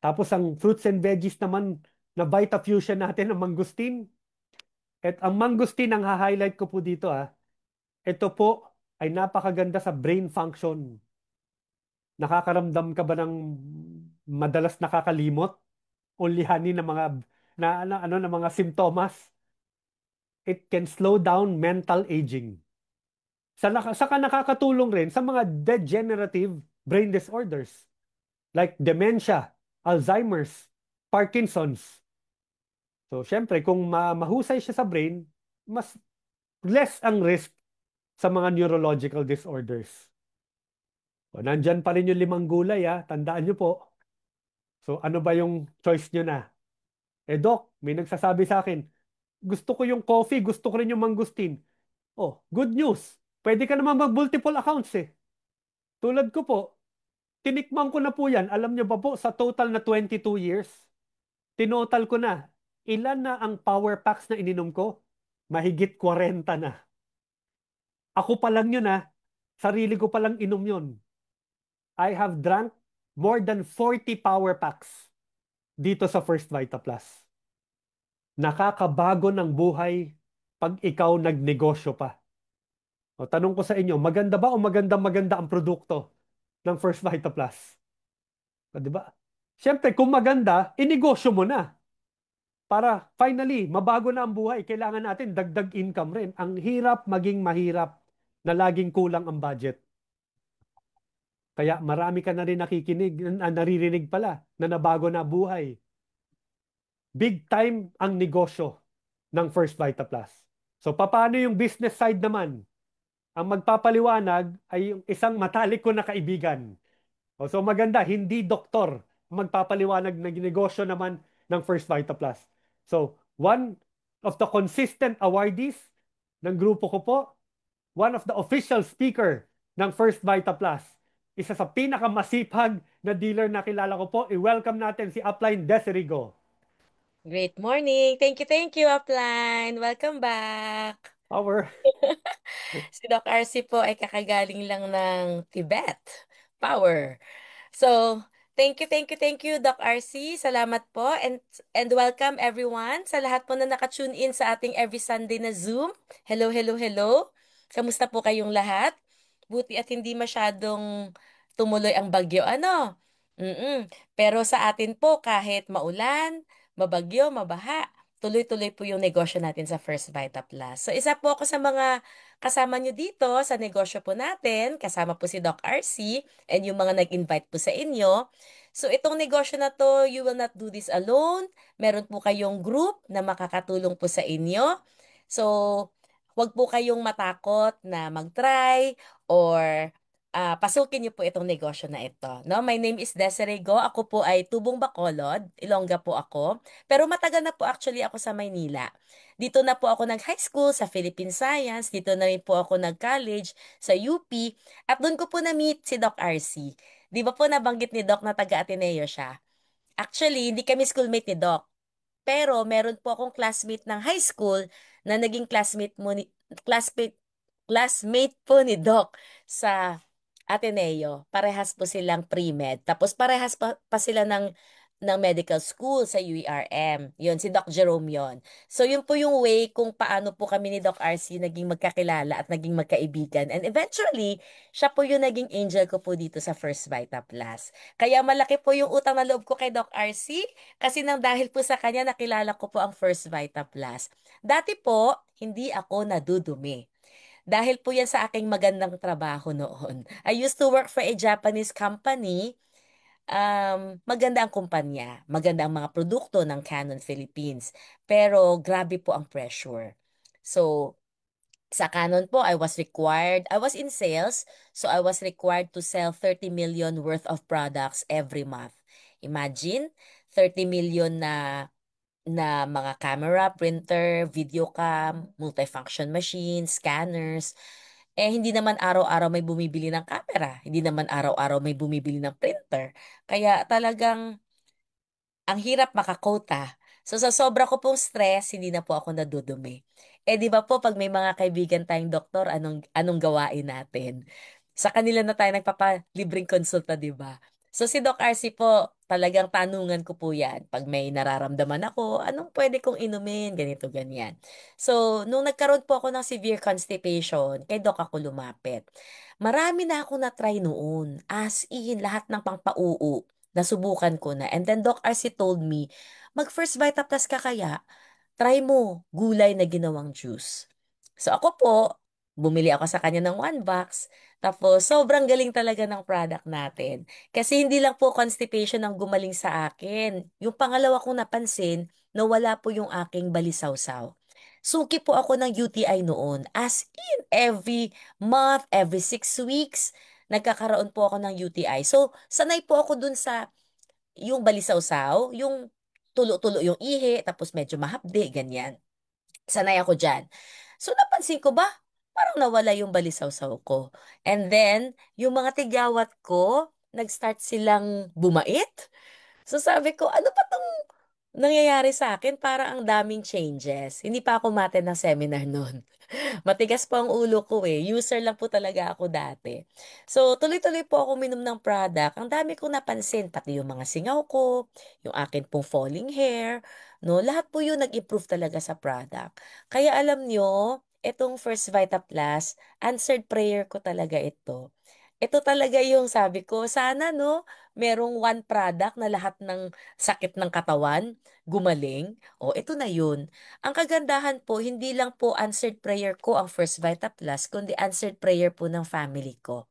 Tapos ang fruits and veggies naman na Vita Fusion natin, ang mangosteen. At ang mangosteen ang ha-highlight ko po dito ito po ay napakaganda sa brain function. Nakakaramdam ka ba ng madalas nakakalimot? O lihanin ng mga na mga simptomas? It can slow down mental aging. Saka nakakatulong rin sa mga degenerative brain disorders like dementia, Alzheimer's, Parkinson's. So, syempre, kung mahusay siya sa brain, mas less ang risk sa mga neurological disorders. O, nandyan pa rin yung limang gulay, tandaan nyo po. So, ano ba yung choice nyo na? Eh, Doc, may nagsasabi sa akin, gusto ko yung coffee, gusto ko rin yung mangustin. Oh, good news. Pwede ka naman mag-multiple accounts eh. Tulad ko po, tinikman ko na po yan. Alam nyo ba po, sa total na 22 years, tinotal ko na. Ilan na ang power packs na ininom ko? Mahigit 40 na. Ako pa lang yun sarili ko pa lang inom yun. I have drank more than 40 power packs dito sa First Vita Plus. Nakakabago ng buhay pag ikaw nagnegosyo pa. O, tanong ko sa inyo, maganda ba o maganda ang produkto ng First Vita Plus? O, di ba? Siyempre, kung maganda, inegosyo mo na. Para finally, mabago na ang buhay, kailangan natin dagdag income rin. Ang hirap maging mahirap na laging kulang ang budget. Kaya marami ka na rin nakikinig, naririnig pala na nabago na buhay. Big time ang negosyo ng First Vita Plus. So paano yung business side naman? Ang magpapaliwanag ay yung isang matalik ko na kaibigan. So maganda, hindi doktor ang magpapaliwanag ng negosyo naman ng First Vita Plus. So one of the consistent awardees ng grupo ko po, one of the official speaker ng First Vita Plus. Isa sa pinakamasipag na dealer na kilala ko po, i-welcome natin si Upline Deserigo. Great morning. Thank you, Upline. Welcome back. Power. Si Doc RC po ay kakagaling lang ng Tibet. Power. So, thank you, Doc RC. Salamat po and welcome everyone sa lahat po na naka-tune in sa ating every Sunday na Zoom. Hello, hello, hello. Kamusta po kayong lahat? Buti at hindi masyadong tumuloy ang bagyo. Ano? Pero sa atin po, kahit maulan, mabagyo, mabaha, tuloy-tuloy po yung negosyo natin sa First Vita Plus. So, isa po ako sa mga kasama nyo dito sa negosyo po natin. Kasama po si Doc RC and yung mga nag-invite po sa inyo. So, itong negosyo na to, you will not do this alone. Meron po kayong group na makakatulong po sa inyo. So, huwag po kayong matakot na mag-try or pasukin niyo po itong negosyo na ito. No? My name is Desiree Go. Ako po ay tubong Bacolod. Ilongga po ako. Pero matagal na po actually ako sa Maynila. Dito na po ako nag-high school sa Philippine Science. Dito na rin po ako nag-college sa UP. At doon ko po na-meet si Doc RC. Di ba po nabanggit ni Doc na taga-Ateneo siya? Actually, hindi kami schoolmate ni Doc. Pero meron po akong classmate ng high school na naging classmate classmate po ni Doc sa Ateneo. Parehas po silang pre-med. Tapos parehas pa sila ng medical school sa UERM. Yun, si Doc Jerome yun. So yun po yung way kung paano po kami ni Doc RC naging magkakilala at naging magkaibigan. And eventually, siya po yung naging angel ko po dito sa First Vita Plus. Kaya malaki po yung utang na loob ko kay Doc RC kasi nang dahil po sa kanya nakilala ko po ang First Vita Plus. Dati po, hindi ako nadudumi. Dahil po yan sa aking magandang trabaho noon. I used to work for a Japanese company. Maganda ang kumpanya. Maganda ang mga produkto ng Canon Philippines. Pero grabe po ang pressure. So, sa Canon po, I was in sales, so I was required to sell 30 million worth of products every month. Imagine, 30 million na mga camera, printer, video cam, multifunction machines, scanners. Eh, hindi naman araw-araw may bumibili ng camera. Hindi naman araw-araw may bumibili ng printer. Kaya talagang ang hirap makakota. So sa sobra ko pong stress, hindi na po ako nadudumi. Eh di ba po pag may mga kaibigan tayong doktor, anong gawain natin? Sa kanila na tayo nagpapalibreng konsulta, di ba? So si Doc RC po, talagang tanungan ko po yan. Pag may nararamdaman ako, anong pwede kong inumin, ganito, ganyan. So, nung nagkaroon po ako ng severe constipation, kay Doc ako lumapit. Marami na ako na-try noon. As in, lahat ng pangpauuo. Nasubukan ko na. And then Doc RC told me, mag-First Vita Plus ka kaya, try mo gulay na ginawang juice. So ako po, bumili ako sa kanya ng 1 box. Tapos sobrang galing talaga ng product natin. Kasi hindi lang po constipation ang gumaling sa akin. Yung pangalawa kong napansin, nawala po yung aking balisawsaw. Suki po ako ng UTI noon. As in, every month, every 6 weeks, nagkakaroon po ako ng UTI. So, sanay po ako dun sa yung balisawsaw, yung tulo-tulo yung ihi, tapos medyo mahapde, ganyan. Sanay ako dyan. So napansin ko ba, parang nawala yung balisawsaw ko. And then, yung mga tigyawat ko, nag-start silang bumait. So sabi ko, ano ba tong nangyayari sa akin? Parang ang daming changes. Hindi pa ako maten ng seminar noon. Matigas po ang ulo ko eh. User lang po talaga ako dati. So, tuloy-tuloy po ako minom ng product. Ang dami kong napansin, pati yung mga singaw ko, yung akin pong falling hair, no? Lahat po yun nag-improve talaga sa product. Kaya alam nyo, itong First Vita Plus, answered prayer ko talaga ito. Ito talaga yung sabi ko, sana no, merong one product na lahat ng sakit ng katawan gumaling. O, ito na yun. Ang kagandahan po, hindi lang po answered prayer ko ang First Vita Plus, kundi answered prayer po ng family ko.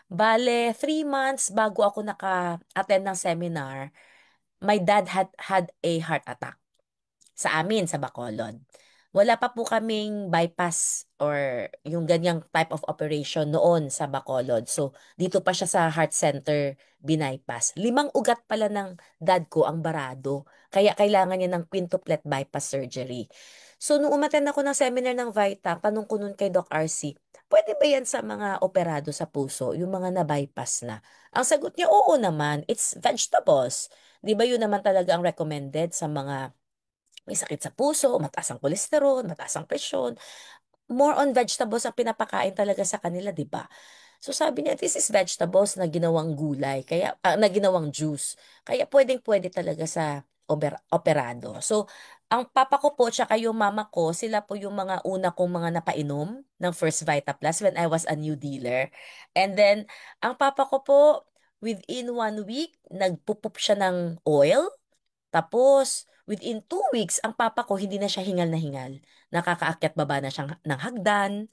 Bale, 3 months bago ako naka-attend ng seminar, my dad had a heart attack sa amin sa Bacolod. Wala pa po kaming bypass or yung ganyang type of operation noon sa Bacolod. So, dito pa siya sa heart center binaypass. 5 ugat pala ng dad ko ang barado. Kaya kailangan niya ng quintuplet bypass surgery. So, nung umattend ako ng seminar ng Vita, tanong ko nun kay Doc RC, pwede ba yan sa mga operado sa puso, yung mga na-bypass na? Ang sagot niya, oo naman, it's vegetables. Di ba yun naman talaga ang recommended sa mga may sakit sa puso, mataas ang kolesterol, mataas ang presyon. More on vegetables ang pinapakain talaga sa kanila, di ba? So sabi niya, this is vegetables na ginawang gulay, kaya na ginawang juice. Kaya pwedeng-pwede talaga sa operado. So ang papa ko po tsaka yung mama ko, sila po yung mga una kong mga napainom ng First Vita Plus when I was a new dealer. And then ang papa ko po within 1 week, nagpupup siya ng oil. Tapos, within 2 weeks, ang papa ko hindi na siya hingal na hingal. Nakakaakyat baba na siya ng hagdan.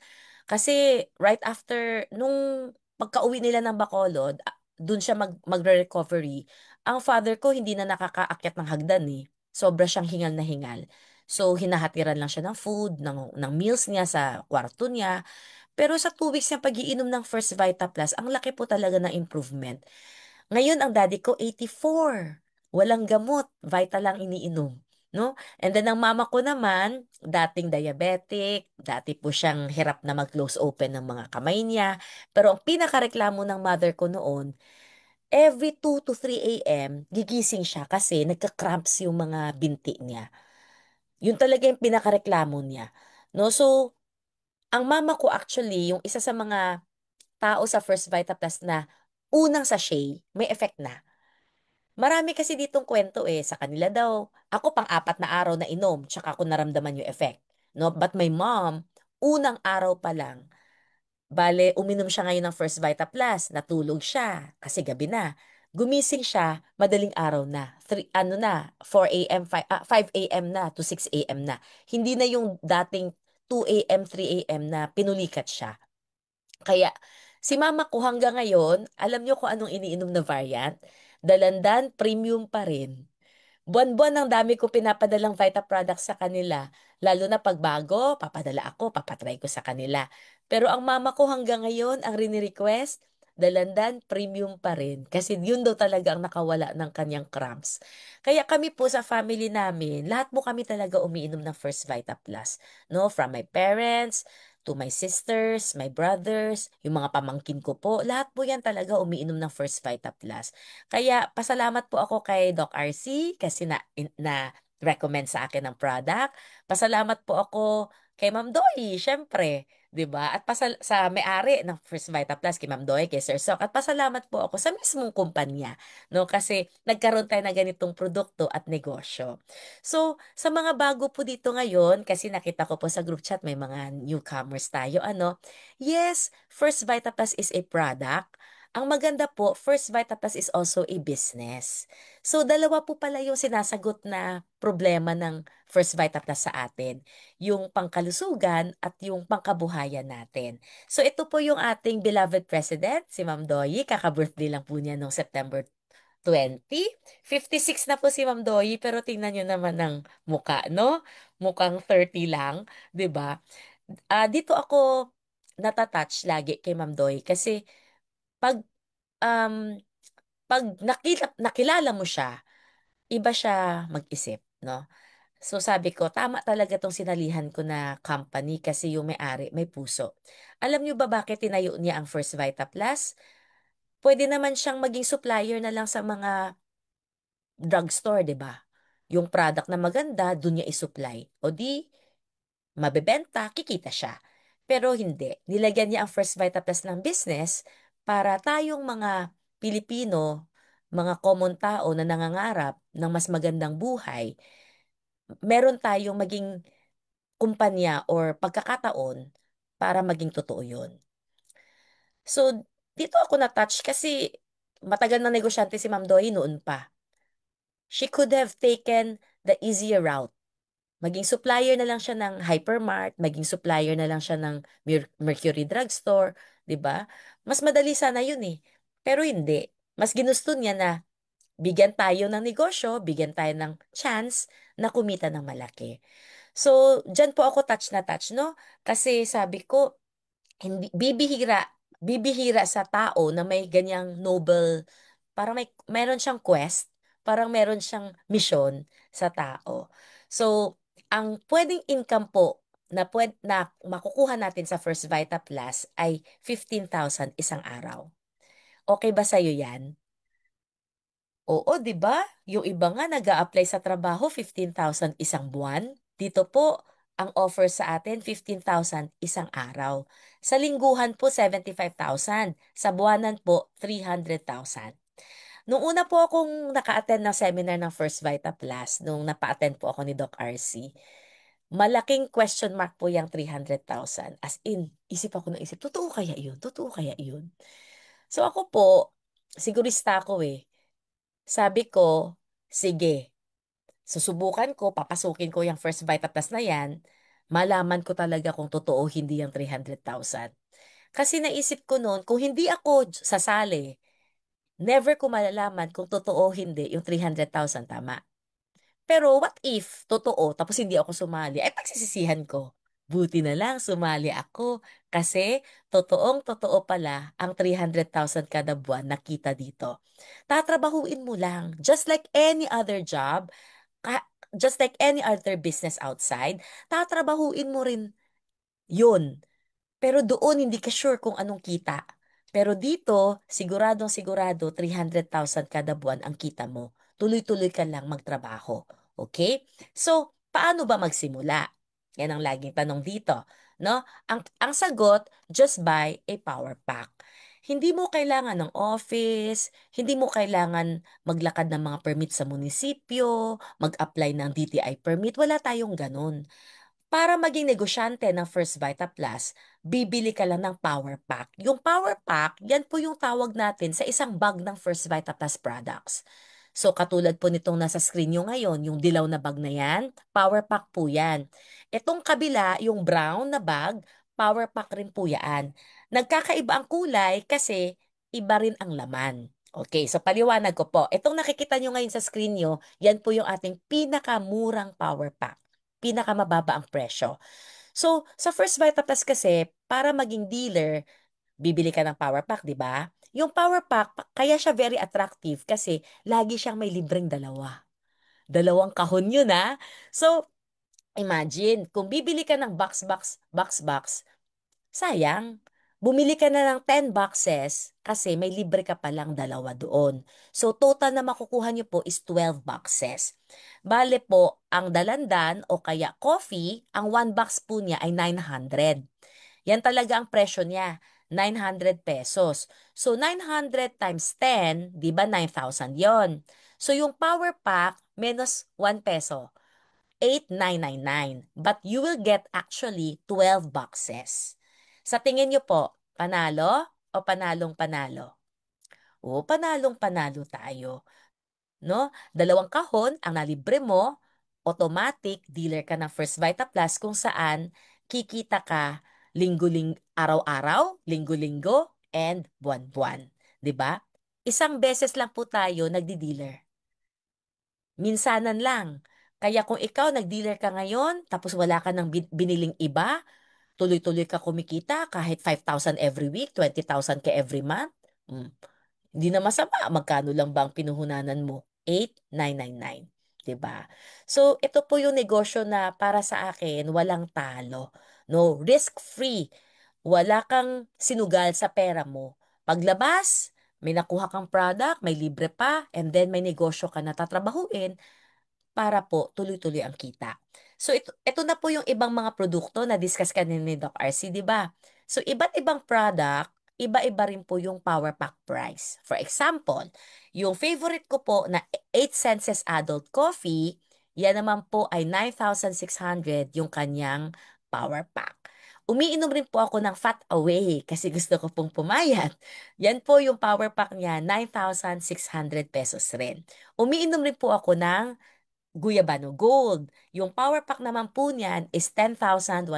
Kasi right after, nung pagka-uwi nila ng Bacolod, dun siya magre-recovery. Ang father ko hindi na nakakaakyat ng hagdan eh. Sobra siyang hingal na hingal. So, hinahatiran lang siya ng food, ng meals niya sa kwarto niya. Pero sa 2 weeks niya pag-iinom ng First Vita Plus, ang laki po talaga ng improvement. Ngayon, ang daddy ko, 84. Walang gamot. Vital lang iniinom. No? And then, ang mama ko naman, dating diabetic, dati po siyang hirap na mag-close open ng mga kamay niya. Pero ang pinakareklamo ng mother ko noon, every 2 to 3 a.m., gigising siya kasi nagka-cramps yung mga binti niya. Yun talaga yung pinakareklamo niya. No? So, ang mama ko actually, yung isa sa mga tao sa First Vita Plus na unang sachet, may effect na. Marami kasi ditong kwento eh. Sa kanila daw, ako pang-4 na araw na inom, tsaka ako naramdaman yung effect. No? But my mom, unang araw pa lang, bale, uminom siya ngayon ng First Vita Plus, natulog siya, kasi gabi na. Gumising siya, madaling araw na. 4 a.m., 5 a.m. na to 6 a.m. na. Hindi na yung dating 2 a.m., 3 a.m. na pinulikat siya. Kaya, si mama ko hanggang ngayon, alam niyo kung anong iniinom na variant? Dalandan, premium pa rin. Buwan-buwan ang dami ko pinapadalang Vita products sa kanila. Lalo na pagbago, papadala ako, papatry ko sa kanila. Pero ang mama ko hanggang ngayon, ang rini-request, Dalandan, premium pa rin. Kasi yun daw talaga ang nakawala ng kanyang cramps. Kaya kami po sa family namin, lahat po kami talaga umiinom ng First Vita Plus. No? From my parents, to my sisters, my brothers, yung mga pamangkin ko po, lahat po yan talaga umiinom ng First Vita Plus. Kaya pasalamat po ako kay Doc RC kasi na recommend sa akin ng product. Pasalamat po ako kay Ma'am Doy, syempre, 'di ba? At sa may-ari ng First Vita Plus kay Ma'am Doy, kay Sir Sok. At pasalamat po ako sa mismong kumpanya, no? Kasi nagkaroon tayo ng ganitong produkto at negosyo. So, sa mga bago po dito ngayon, kasi nakita ko po sa group chat may mga newcomers tayo, ano? Yes, First Vita Plus is a product. Ang maganda po, First Vita Plus is also a business. So, dalawa po pala yung sinasagot na problema ng First Vita Plus sa atin. Yung pangkalusugan at yung pangkabuhayan natin. So, ito po yung ating beloved president, si Ma'am Doyi. Kaka-birthday lang po niya noong September 20. 56 na po si Ma'am Doyi, pero tingnan nyo naman ng muka, no? Mukhang 30 lang, 'di ba? Dito ako natatouch lagi kay Ma'am Doyi kasi pag um, pag nakilala mo siya, iba siya mag-isip, no? So sabi ko, tama talaga tong sinalihan ko na company kasi yung may-ari, may puso. Alam niyo ba bakit tinayo niya ang First Vita Plus? Pwede naman siyang maging supplier na lang sa mga drugstore, 'di ba? Yung product na maganda, dun niya i-supply. O di, mabebenta, kikita siya. Pero hindi. Nilagyan niya ang First Vita Plus ng business para tayong mga Pilipino, mga common tao na nangangarap ng mas magandang buhay, meron tayong maging kumpanya or pagkakataon para maging totoo yun. So, dito ako na-touch kasi matagal na negosyante si Ma'am Doy noon pa. She could have taken the easier route. Maging supplier na lang siya ng Hypermart, maging supplier na lang siya ng Mercury Drugstore, 'di ba? Mas madali sana 'yun eh. Pero hindi. Mas ginusto niya na bigyan tayo ng negosyo, bigyan tayo ng chance na kumita ng malaki. So, diyan po ako touch na touch, no? Kasi sabi ko, hindi, bibihira sa tao na may ganyang noble, parang meron siyang quest, parang meron siyang mission sa tao. So, ang pwedeng income po na makukuha natin sa First Vita Plus ay 15,000 isang araw. Okay ba sa'yo yan? Oo, 'di ba? Yung iba nga nag-a-apply sa trabaho 15,000 isang buwan. Dito po, ang offer sa atin 15,000 isang araw. Sa lingguhan po 75,000, sa buwanan po 300,000. Nung una po akong naka-attend ng seminar ng First Vita Plus, nung napa-attend po ako ni Doc RC, malaking question mark po yung 300,000. As in, isip ako ng isip, totoo kaya yun? Totoo kaya yun? So ako po, sigurista ako eh. Sabi ko, sige, susubukan ko, papasukin ko yung First Vita Plus na yan, malaman ko talaga kung totoo hindi yung 300,000. Kasi naisip ko noon, kung hindi ako sasali, never ko malalaman kung totoo hindi yung 300,000 tama. Pero what if, totoo, tapos hindi ako sumali, ay pagsisisihan ko. Buti na lang sumali ako kasi totoong-totoo pala ang 300,000 kada buwan nakita dito. Tatrabahuin mo lang, just like any other job, just like any other business outside, tatrabahuin mo rin yun. Pero doon hindi ka sure kung anong kita. Pero dito, siguradong sigurado 300,000 kada buwan ang kita mo. Tuloy-tuloy ka lang magtrabaho. Okay? So, paano ba magsimula? Yan ang laging tanong dito, no? Ang sagot, just buy a power pack. Hindi mo kailangan ng office, hindi mo kailangan maglakad ng mga permit sa munisipyo, mag-apply ng DTI permit, wala tayong ganun. Para maging negosyante ng First Vita Plus, bibili ka lang ng power pack. Yung power pack, yan po yung tawag natin sa isang bag ng First Vita Plus products. So katulad po nitong nasa screen nyo ngayon, yung dilaw na bag na yan, power pack po yan. Itong kabila, yung brown na bag, power pack rin po yan. Nagkakaiba ang kulay kasi iba rin ang laman. Okay, so paliwanag ko po. Itong nakikita nyo ngayon sa screen nyo, yan po yung ating pinakamurang power pack, pinakamababa ang presyo. So, sa First Vita Plus kasi, para maging dealer, bibili ka ng power pack, di ba? Yung power pack, kaya siya very attractive kasi lagi siyang may libreng dalawa. Dalawang kahon yun, ha? So, imagine, kung bibili ka ng box, sayang. Bumili ka na ng 10 boxes kasi may libre ka palang dalawa doon. So, total na makukuha nyo po is 12 boxes. Bale po, ang dalandan o kaya coffee, ang 1 box po niya ay 900. Yan talaga ang presyo niya, 900 pesos. So, 900 times 10, di ba 9,000 yon. So, yung power pack, minus 1 peso. 8,999. But you will get actually 12 boxes. Sa tingin nyo po, panalo o panalong panalo? O, panalong panalo tayo. No? Dalawang kahon ang nalibre mo, automatic dealer ka ng First Vita Plus kung saan kikita ka araw-araw, linggo-linggo, and buwan-buwan. 'Di ba? Isang beses lang po tayo nagdi-dealer. Minsanan lang. Kaya kung ikaw nag-dealer ka ngayon, tapos wala ka ng biniling iba, tuloy-tuloy ka kumikita kahit 5,000 every week, 20,000 ka every month, mm, hindi na masama. Magkano lang ba ang pinuhunanan mo? 8,999. 'Di ba? So, ito po yung negosyo na para sa akin, walang talo. No, risk-free. Wala kang sinugal sa pera mo. Paglabas, may nakuha kang product, may libre pa, and then may negosyo ka na tatrabahuin para po tuloy-tuloy ang kita. So ito na po yung ibang mga produkto na discuss kanina ni Doc RC, di ba? So iba't ibang product, iba-iba rin po yung power pack price. For example, yung favorite ko po na 8 Senses Adult Coffee, yan naman po ay 9,600 yung kanyang power pack. Umiinom rin po ako ng Fat Away kasi gusto ko pong pumayat. Yan po yung power pack niya, 9,600 pesos rin. Umiinom rin po ako ng Guyabano Gold. Yung power pack naman po niyan is 10,150.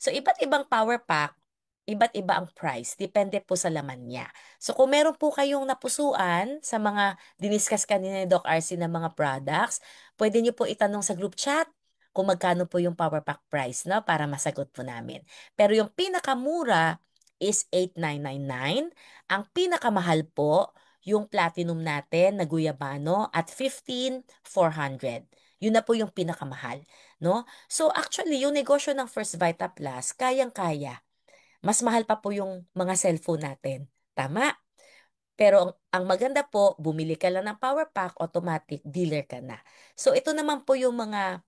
So, iba't ibang power pack, iba't iba ang price. Depende po sa laman niya. So, kung meron po kayong napusuan sa mga diniscuss kanina ni Doc RC na mga products, pwede niyo po itanong sa group chat kung magkano po yung power pack price, no? Para masagot po namin. Pero yung pinakamura is 8,999. Ang pinakamahal po, yung platinum natin na Guyabano at 15,400. Yun na po yung pinakamahal, no? So actually, yung negosyo ng First Vita Plus, kayang-kaya. Mas mahal pa po yung mga cellphone natin. Tama? Pero ang maganda po, bumili ka lang ng power pack, automatic, dealer ka na. So ito naman po yung mga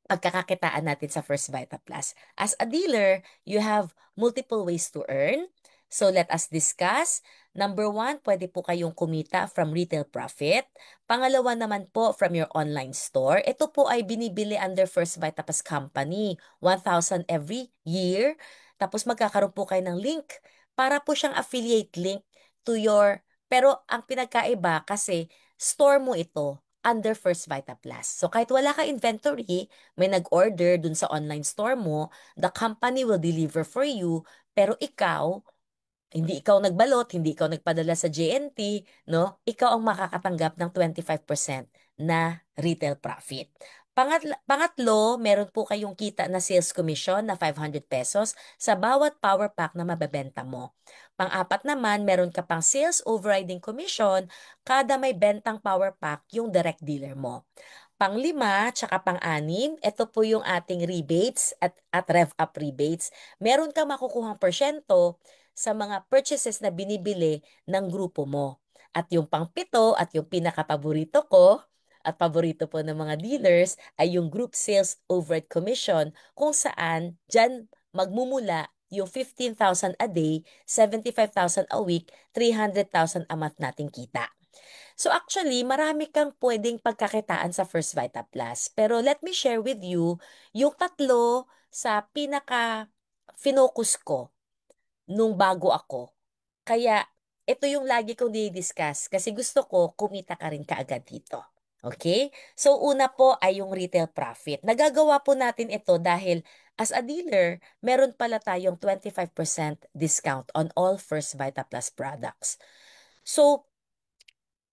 pagkakakitaan natin sa First Vita Plus. As a dealer, you have multiple ways to earn. So let us discuss. Number one, pwede po kayong kumita from retail profit. Pangalawa naman po, from your online store. Ito po ay binibili under First Vita Plus Company. 1,000 every year. Tapos magkakaroon po kayo ng link para po siyang affiliate link to your... Pero ang pinagkaiba kasi store mo ito under First Vita Plus. So kahit wala ka inventory, may nag-order dun sa online store mo, the company will deliver for you, pero ikaw, hindi ikaw nagbalot, hindi ikaw nagpadala sa JNT, no? Ikaw ang makakatanggap ng 25% na retail profit. Pangatlo, meron po kayong kita na sales commission na 500 pesos sa bawat power pack na mabebenta mo. Pang-apat naman, meron ka pang sales overriding commission kada may bentang power pack yung direct dealer mo. Pang-lima, tsaka pang-anim, ito po yung ating rebates at rev-up rebates. Meron kang makukuhang porsyento sa mga purchases na binibili ng grupo mo. At yung pang-pito at yung pinaka-paborito ko, at paborito po ng mga dealers, ay yung group sales overhead commission kung saan dyan magmumula yung 15,000 a day, 75,000 a week, 300,000 a month nating kita. So actually, marami kang pwedeng pagkakitaan sa First Vita Plus. Pero let me share with you yung tatlo sa pinaka-finokus ko nung bago ako. Kaya ito yung lagi kong di-discuss kasi gusto ko kumita ka rin kaagad dito. Okay? So una po ay yung retail profit. Nagagawa po natin ito dahil as a dealer, meron pala tayong 25% discount on all First Vita Plus products. So,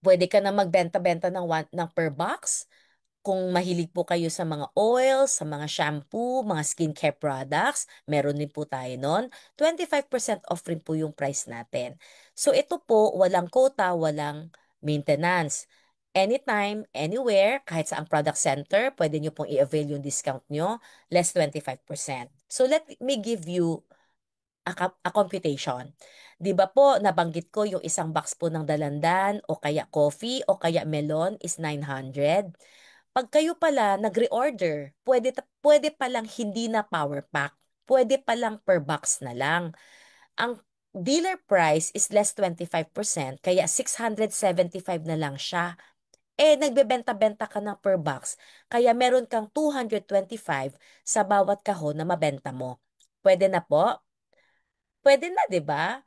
pwede ka na magbenta-benta ng per box. Kung mahilig po kayo sa mga oils, sa mga shampoo, mga skincare products, meron din po tayo nun. 25% off rin po yung price natin. So ito po, walang quota, walang maintenance. Anytime, anywhere, kahit sa ang product center, pwede nyo pong i-avail yung discount nyo, less 25%. So let me give you a computation. 'Di ba po, nabanggit ko yung isang box po ng dalandan o kaya coffee o kaya melon is 900. Pag kayo pala nagre-order, pwede palang hindi na power pack. Pwede palang per box na lang. Ang dealer price is less 25%, kaya 675 na lang siya. Eh, nagbebenta-benta ka ng per box, kaya meron kang 225 sa bawat kahon na mabenta mo. Pwede na po? Pwede na, 'di ba?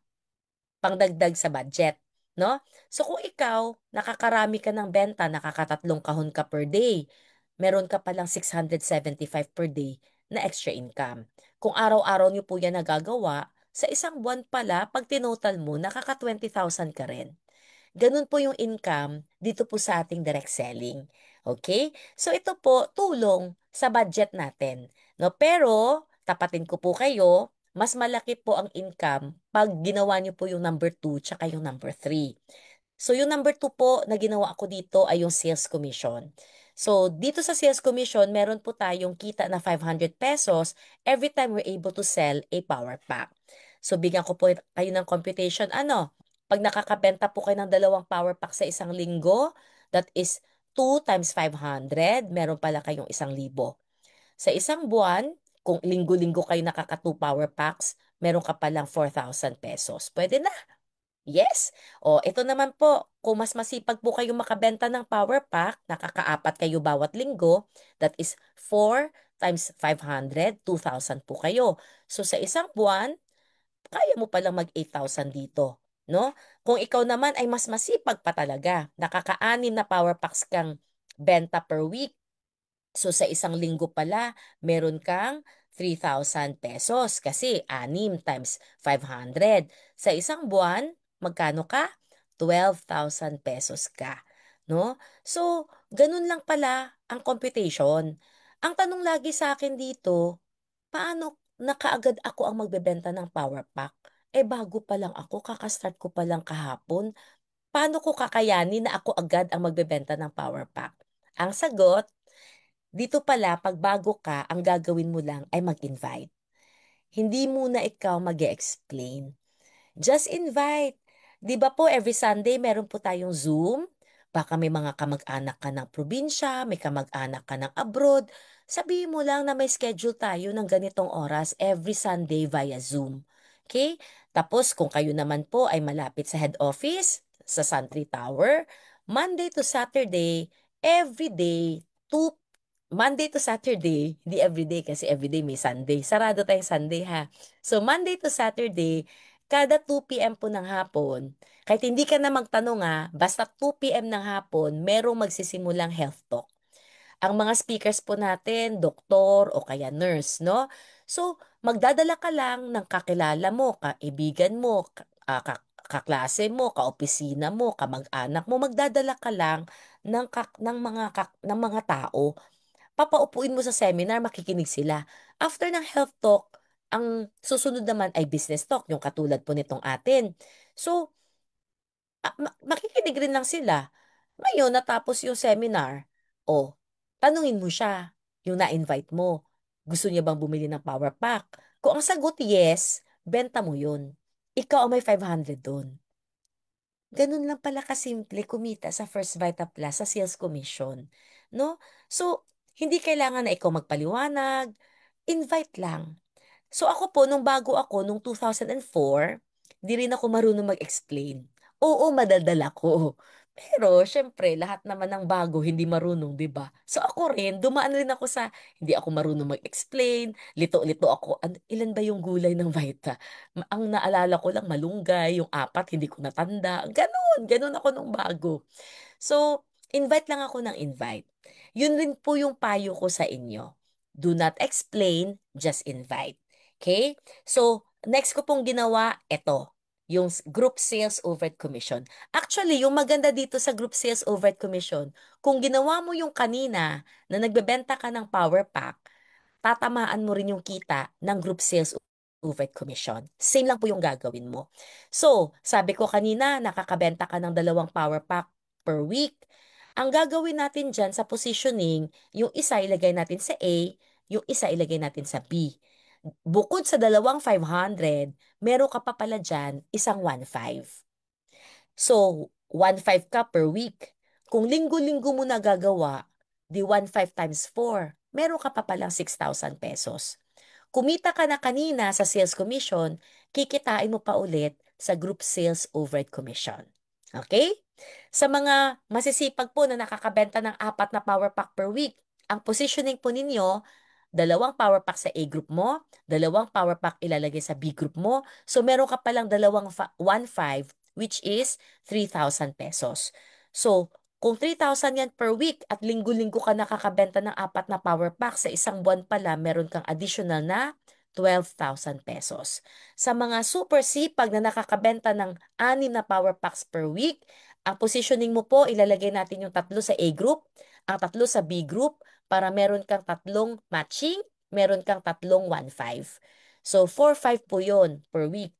Pangdagdag sa budget, no? So kung ikaw, nakakarami ka ng benta, nakakatatlong kahon ka per day, meron ka palang 675 per day na extra income. Kung araw-araw niyo po yan nagagawa, sa isang buwan pala, pag tinotal mo, nakaka 20,000 ka rin. Ganun po yung income dito po sa ating direct selling. Okay? So ito po, tulong sa budget natin. No? Pero, tapatin ko po kayo, mas malaki po ang income pag ginawa niyo po yung number 2 tsaka yung number 3. So yung number 2 po na ginawa ko dito ay yung sales commission. So dito sa sales commission, meron po tayong kita na 500 pesos every time we're able to sell a power pack. So bigyan ko po kayo ng computation. Pag nakakabenta po kayo ng dalawang power pack sa isang linggo, that is 2 times 500, meron pala kayong 1,000. Sa isang buwan, kung linggo-linggo kayo nakaka 2 power packs, meron ka palang 4,000 pesos. Pwede na. Yes. O, ito naman po, kung mas masipag po kayo makabenta ng power pack, nakakaapat kayo bawat linggo, that is 4 times 500, 2,000 po kayo. So, sa isang buwan, kaya mo palang mag 8,000 dito. No? Kung ikaw naman ay mas masipag pa talaga, nakaka-anim na power packs kang benta per week. So sa isang linggo pala, meron kang 3,000 pesos kasi 6 times 500. Sa isang buwan, magkano ka? 12,000 pesos ka. No? So, ganun lang pala ang computation. Ang tanong lagi sa akin dito, paano nakaagad ako ang magbebenta ng power pack? Eh bago pa lang ako, kakastart ko pa lang kahapon. Paano ko kakayanin na ako agad ang magbebenta ng power pack? Ang sagot, dito pala, pag bago ka, ang gagawin mo lang ay mag-invite. Hindi muna ikaw mag-explain. Just invite. 'Di ba po every Sunday meron po tayong Zoom? Baka may mga kamag-anak ka ng probinsya, may kamag-anak ka ng abroad. Sabihin mo lang na may schedule tayo ng ganitong oras every Sunday via Zoom. Okay? Tapos kung kayo naman po ay malapit sa head office, sa Santry Tower, Monday to Saturday, every day, 2 Monday to Saturday, hindi everyday kasi everyday may Sunday. Sarado tayong Sunday ha. So Monday to Saturday, kada 2 p.m. po ng hapon, kahit hindi ka na magtanong basta 2 p.m. ng hapon, merong magsisimulang health talk. Ang mga speakers po natin, doktor o kaya nurse, no? So, magdadala ka lang ng kakilala mo, kaibigan mo, kaklase mo, kaopisina mo, kamag-anak mo, magdadala ka lang ng mga tao. Papaupuin mo sa seminar, makikinig sila. After ng health talk, ang susunod naman ay business talk, yung katulad po nitong atin. So, makikinig rin lang sila. Ngayon, natapos yung seminar, o, tanungin mo siya, yung na-invite mo, gusto niya bang bumili ng power pack? Kung ang sagot yes, benta mo yun. Ikaw ang may 500 doon. Ganun lang pala kasimple kumita sa First Vita Plus sa sales commission, no? So, hindi kailangan na ikaw magpaliwanag, invite lang. So ako po, nung bago ako, nung 2004, di rin ako marunong mag-explain. Oo, madaldal ako. Pero, syempre, lahat naman ng bago, hindi marunong, di ba? So ako rin, dumaan rin ako sa, hindi ako marunong mag-explain, lito-lito ako, ilan ba yung gulay ng Vita? Ang naalala ko lang, malunggay, yung apat, hindi ko natanda. Ganon ako nung bago. So, invite lang ako ng invite. Yun rin po yung payo ko sa inyo. Do not explain, just invite. Okay? So, next ko pong ginawa, ito, yung group sales overhead commission. Actually, yung maganda dito sa group sales overhead commission, kung ginawa mo yung kanina na nagbebenta ka ng power pack, tatamaan mo rin yung kita ng group sales overhead commission. Same lang po yung gagawin mo. So, sabi ko kanina, nakakabenta ka ng 2 power pack per week. Ang gagawin natin dyan sa positioning, yung isa ilagay natin sa A, yung isa ilagay natin sa B. Bukod sa 500, meron ka pa pala dyan, isang 1.5. So, 1.5 ka per week. Kung linggo-linggo mo nagagawa, di 1.5 times 4, meron ka pa palang 6,000 pesos. Kumita ka na kanina sa sales commission, kikitain mo pa ulit sa group sales overhead commission. Okay? Sa mga masisipag po na nakakabenta ng 4 na power pack per week, ang positioning po ninyo, 2 power pack sa A group mo, 2 power pack ilalagay sa B group mo. So meron ka palang 1.5 which is 3,000 pesos. So, kung 3,000 yan per week at linggo-linggo ka nakakabenta ng 4 na power pack, sa isang buwan pala meron kang additional na 12,000 pesos. Sa mga super sipag na nakakabenta ng 6 na power packs per week, ang positioning mo po, ilalagay natin yung 3 sa A group, ang 3 sa B group, para meron kang 3 matching, meron kang 3 1.5. So, 4.5 po yon per week.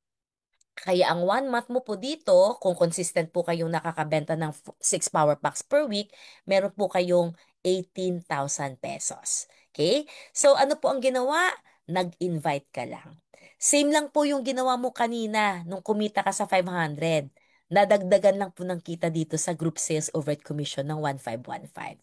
Kaya ang 1 month mo po dito, kung consistent po kayong nakakabenta ng 6 power packs per week, meron po kayong 18,000 pesos. Okay? So ano po ang ginawa? Nag-invite ka lang. Same lang po yung ginawa mo kanina nung kumita ka sa 500. Nadagdagan lang po ng kita dito sa group sales overhead commission ng 1,515.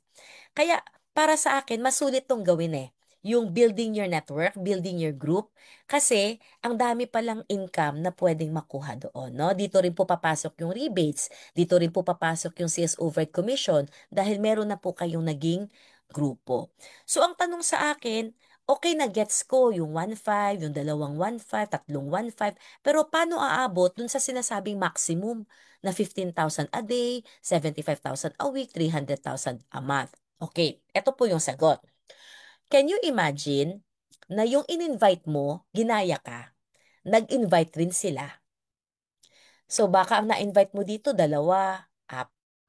Kaya para sa akin, masulit tong gawin eh. Yung building your network, building your group. Kasi ang dami palang income na pwedeng makuha doon. No? Dito rin po papasok yung rebates. Dito rin po papasok yung sales overhead commission dahil meron na po kayong naging grupo. So ang tanong sa akin, okay na gets ko yung 1.5, yung 2.15, 3.15, pero paano aabot dun sa sinasabing maximum na 15,000 a day, 75,000 a week, 300,000 a month? Okay, eto po yung sagot. Can you imagine na yung in-invite mo, ginaya ka, nag-invite rin sila. So baka ang na-invite mo dito, 2, 4,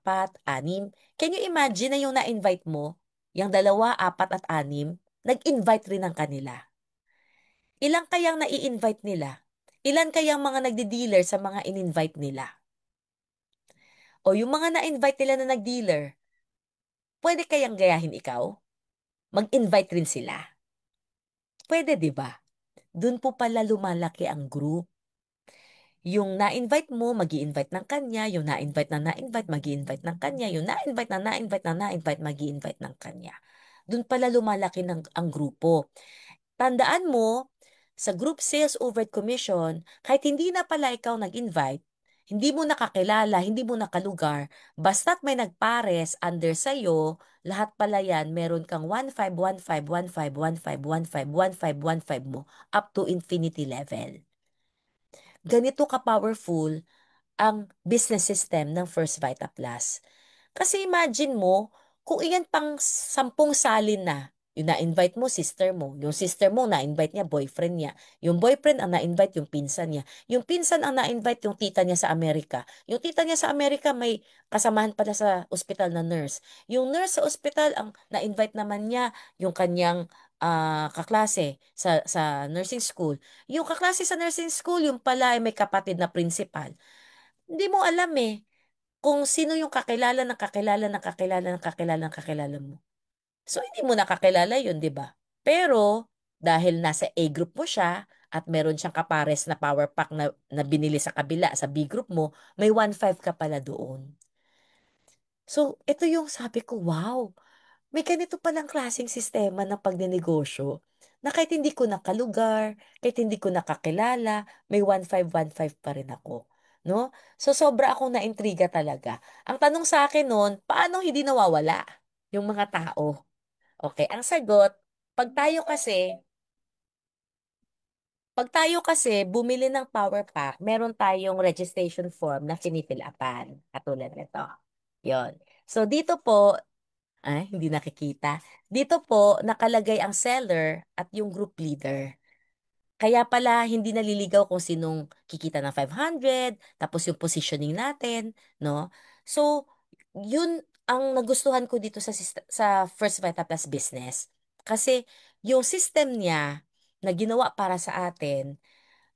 5, 6. Can you imagine na yung na-invite mo, yung 2, 4 at 6, nag-invite rin ng kanila? Ilang kayang nai-invite nila? Ilan kayang mga nagdi-dealer sa mga in-invite nila? O yung mga na-invite nila na nag-dealer, pwede kayang gayahin ikaw? mag-invite rin sila. Pwede, di ba? Doon po pala lumalaki ang group. Yung na-invite mo, mag-i-invite ng kanya. Yung na-invite na na-invite, mag-i-invite ng kanya. Yung na-invite na na-invite na na-invite, mag-i-invite ng kanya. Doon pala lumalaki ang grupo. Tandaan mo, sa group sales overhead commission, kahit hindi na pala ikaw nag-invite, hindi mo nakakilala, hindi mo nakalugar, basta't may nagpares under sa'yo, lahat pala yan, meron kang 1,500, 1,500, 1,500, 1,500, 1,500, 1,500 mo, up to infinity level. Ganito ka-powerful ang business system ng First Vita Plus. Kasi imagine mo, kung iyan pang 10 salin na, yung na-invite mo, sister mo. Yung sister mo, na-invite niya, boyfriend niya. Yung boyfriend ang na-invite, yung pinsan niya. Yung pinsan ang na-invite, yung tita niya sa Amerika. Yung tita niya sa Amerika, may kasamahan pala sa ospital na nurse. Yung nurse sa ospital, ang na-invite naman niya, yung kanyang kaklase sa nursing school. Yung kaklase sa nursing school, yung pala ay may kapatid na principal. Hindi mo alam kung sino yung kakilala ng kakilala ng kakilala ng kakilala ng kakilala mo. So, hindi mo nakakilala yun, di ba? Pero, dahil nasa A group mo siya at meron siyang kapares na power pack na binili sa kabila, sa B group mo, may 1,500 ka pala doon. So, ito yung sabi ko, wow, may ganito palang klaseng sistema ng pagnenegosyo na kahit hindi ko nakalugar, kahit hindi ko nakakilala, may 1,515 pa rin ako. No? So, sobra akong naintriga talaga. Ang tanong sa akin noon, paano hindi nawawala yung mga tao? Okay, ang sagot, pag tayo kasi, pag tayo kasi bumili ng power pack, meron tayong registration form na finifill-upan. Katulad nito. Yon. So, dito po, ay, hindi nakikita. Dito po, nakalagay ang seller at yung group leader. Kaya pala, hindi naliligaw kung sinong kikita ng 500, tapos yung positioning natin, no? So, yun ang nagustuhan ko dito sa First Vita Plus business. Kasi, yung system niya na ginawa para sa atin,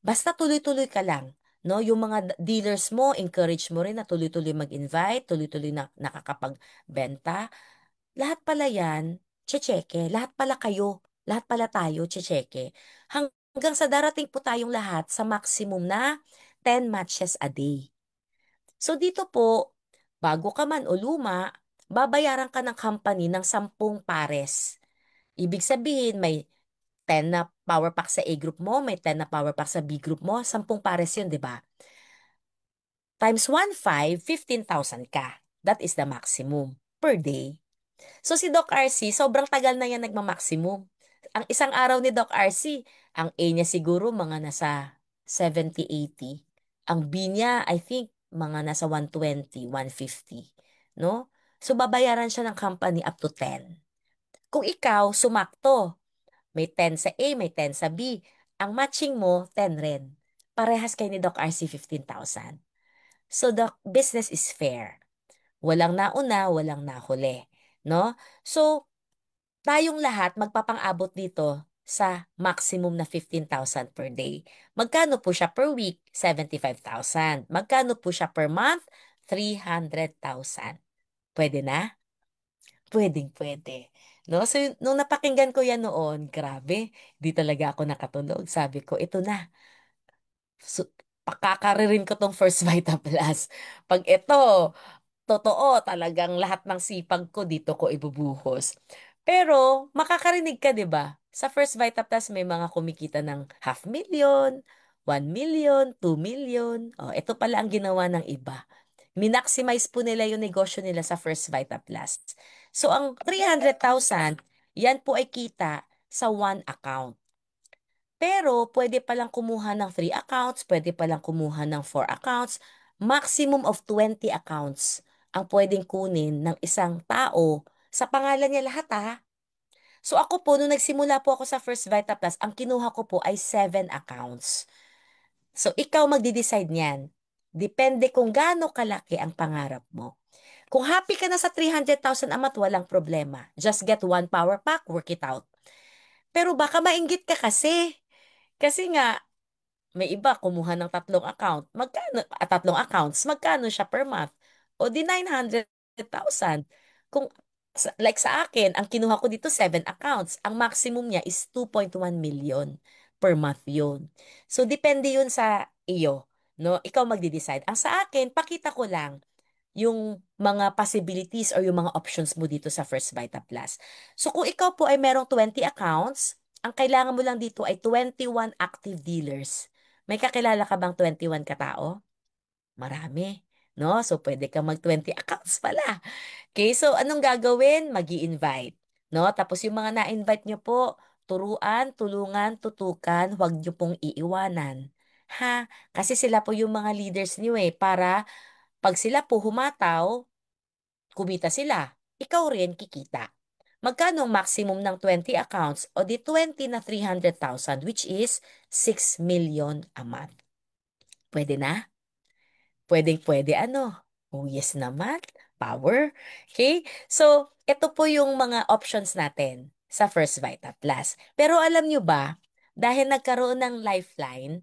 basta tuloy-tuloy ka lang. No, yung mga dealers mo, encourage mo rin na tuloy-tuloy mag-invite, tuloy-tuloy na nakakapagbenta. Lahat pala yan, tsecheke. Lahat pala kayo, lahat pala tayo, tsecheke. Hanggang sa darating po tayong lahat sa maximum na 10 matches a day. So dito po, bago ka man o luma, babayaran ka ng company ng 10 pares. Ibig sabihin, may 10 na power pack sa A group mo, may 10 na power pack sa B group mo, 10 pares yun, di ba? Times 1,500, 15,000 ka. That is the maximum per day. So si Doc RC, sobrang tagal na yan nagma-maximum. Ang isang araw ni Doc RC, ang A niya siguro mga nasa 70, 80. Ang B niya, I think, mga nasa 120, 150. No? So babayaran siya ng company up to 10. Kung ikaw, sumakto, may 10 sa A, may 10 sa B, ang matching mo, 10 rin. Parehas kay ni Doc RC, 15,000. So the business is fair. Walang nauna, walang nahuli. No? So, tayong lahat magpapang-abot dito sa maximum na 15,000 per day. Magkano po siya per week? 75,000. Magkano po siya per month? 300,000. Pwede na? Pwedeng pwede. No? So, nung napakinggan ko yan noon, grabe, di talaga ako nakatulog. Sabi ko, ito na. So, pakakaririn ko tong First Vita Plus. Pag ito, totoo, talagang lahat ng sipag ko dito ko ibubuhos. Pero, makakarinig ka, di ba? Sa First Vita Plus, may mga kumikita ng 500,000, 1,000,000, 2,000,000. Oh, ito pala ang ginawa ng iba. Minaximize po nila yung negosyo nila sa First Vita Plus. So, ang 300,000, yan po ay kita sa one account. Pero, pwede palang kumuha ng 3 accounts, pwede palang kumuha ng 4 accounts, maximum of 20 accounts ang pwedeng kunin ng isang tao sa pangalan niya lahat So ako po, nung nagsimula po ako sa First Vita Plus, ang kinuha ko po ay 7 accounts. So ikaw magdi-decide niyan. Depende kung gaano kalaki ang pangarap mo. Kung happy ka na sa 300,000 amat, walang problema. Just get one power pack, work it out. Pero baka mainggit ka kasi. Kasi nga, may iba kumuha ng tatlong accounts, magkano siya per month? O di 900,000. Kung like sa akin, ang kinuha ko dito 7 accounts. Ang maximum niya is 2.1 million per month yun. So, depende yun sa iyo. No? Ikaw magde-decide. Ang sa akin, pakita ko lang yung mga possibilities or yung mga options mo dito sa First Vita Plus. So, kung ikaw po ay merong 20 accounts, ang kailangan mo lang dito ay 21 active dealers. May kakilala ka bang 21 katao? Marami. No? So, pwede ka mag 20 accounts pala. Okay, so anong gagawin? Mag-i-invite. No? Tapos yung mga na-invite nyo po, turuan, tulungan, tutukan, huwag nyo pong iiwanan. Ha? Kasi sila po yung mga leaders nyo para pag sila po humataw, kumita sila. Ikaw rin kikita. Magkano ang maximum ng 20 accounts o di 20 na 300,000 which is 6 million a month. Pwede na? Pwedeng-pwede ano? Oh, yes naman. Power. Okay? So, ito po yung mga options natin sa First Vita Plus. Pero alam nyo ba, dahil nagkaroon ng lifeline,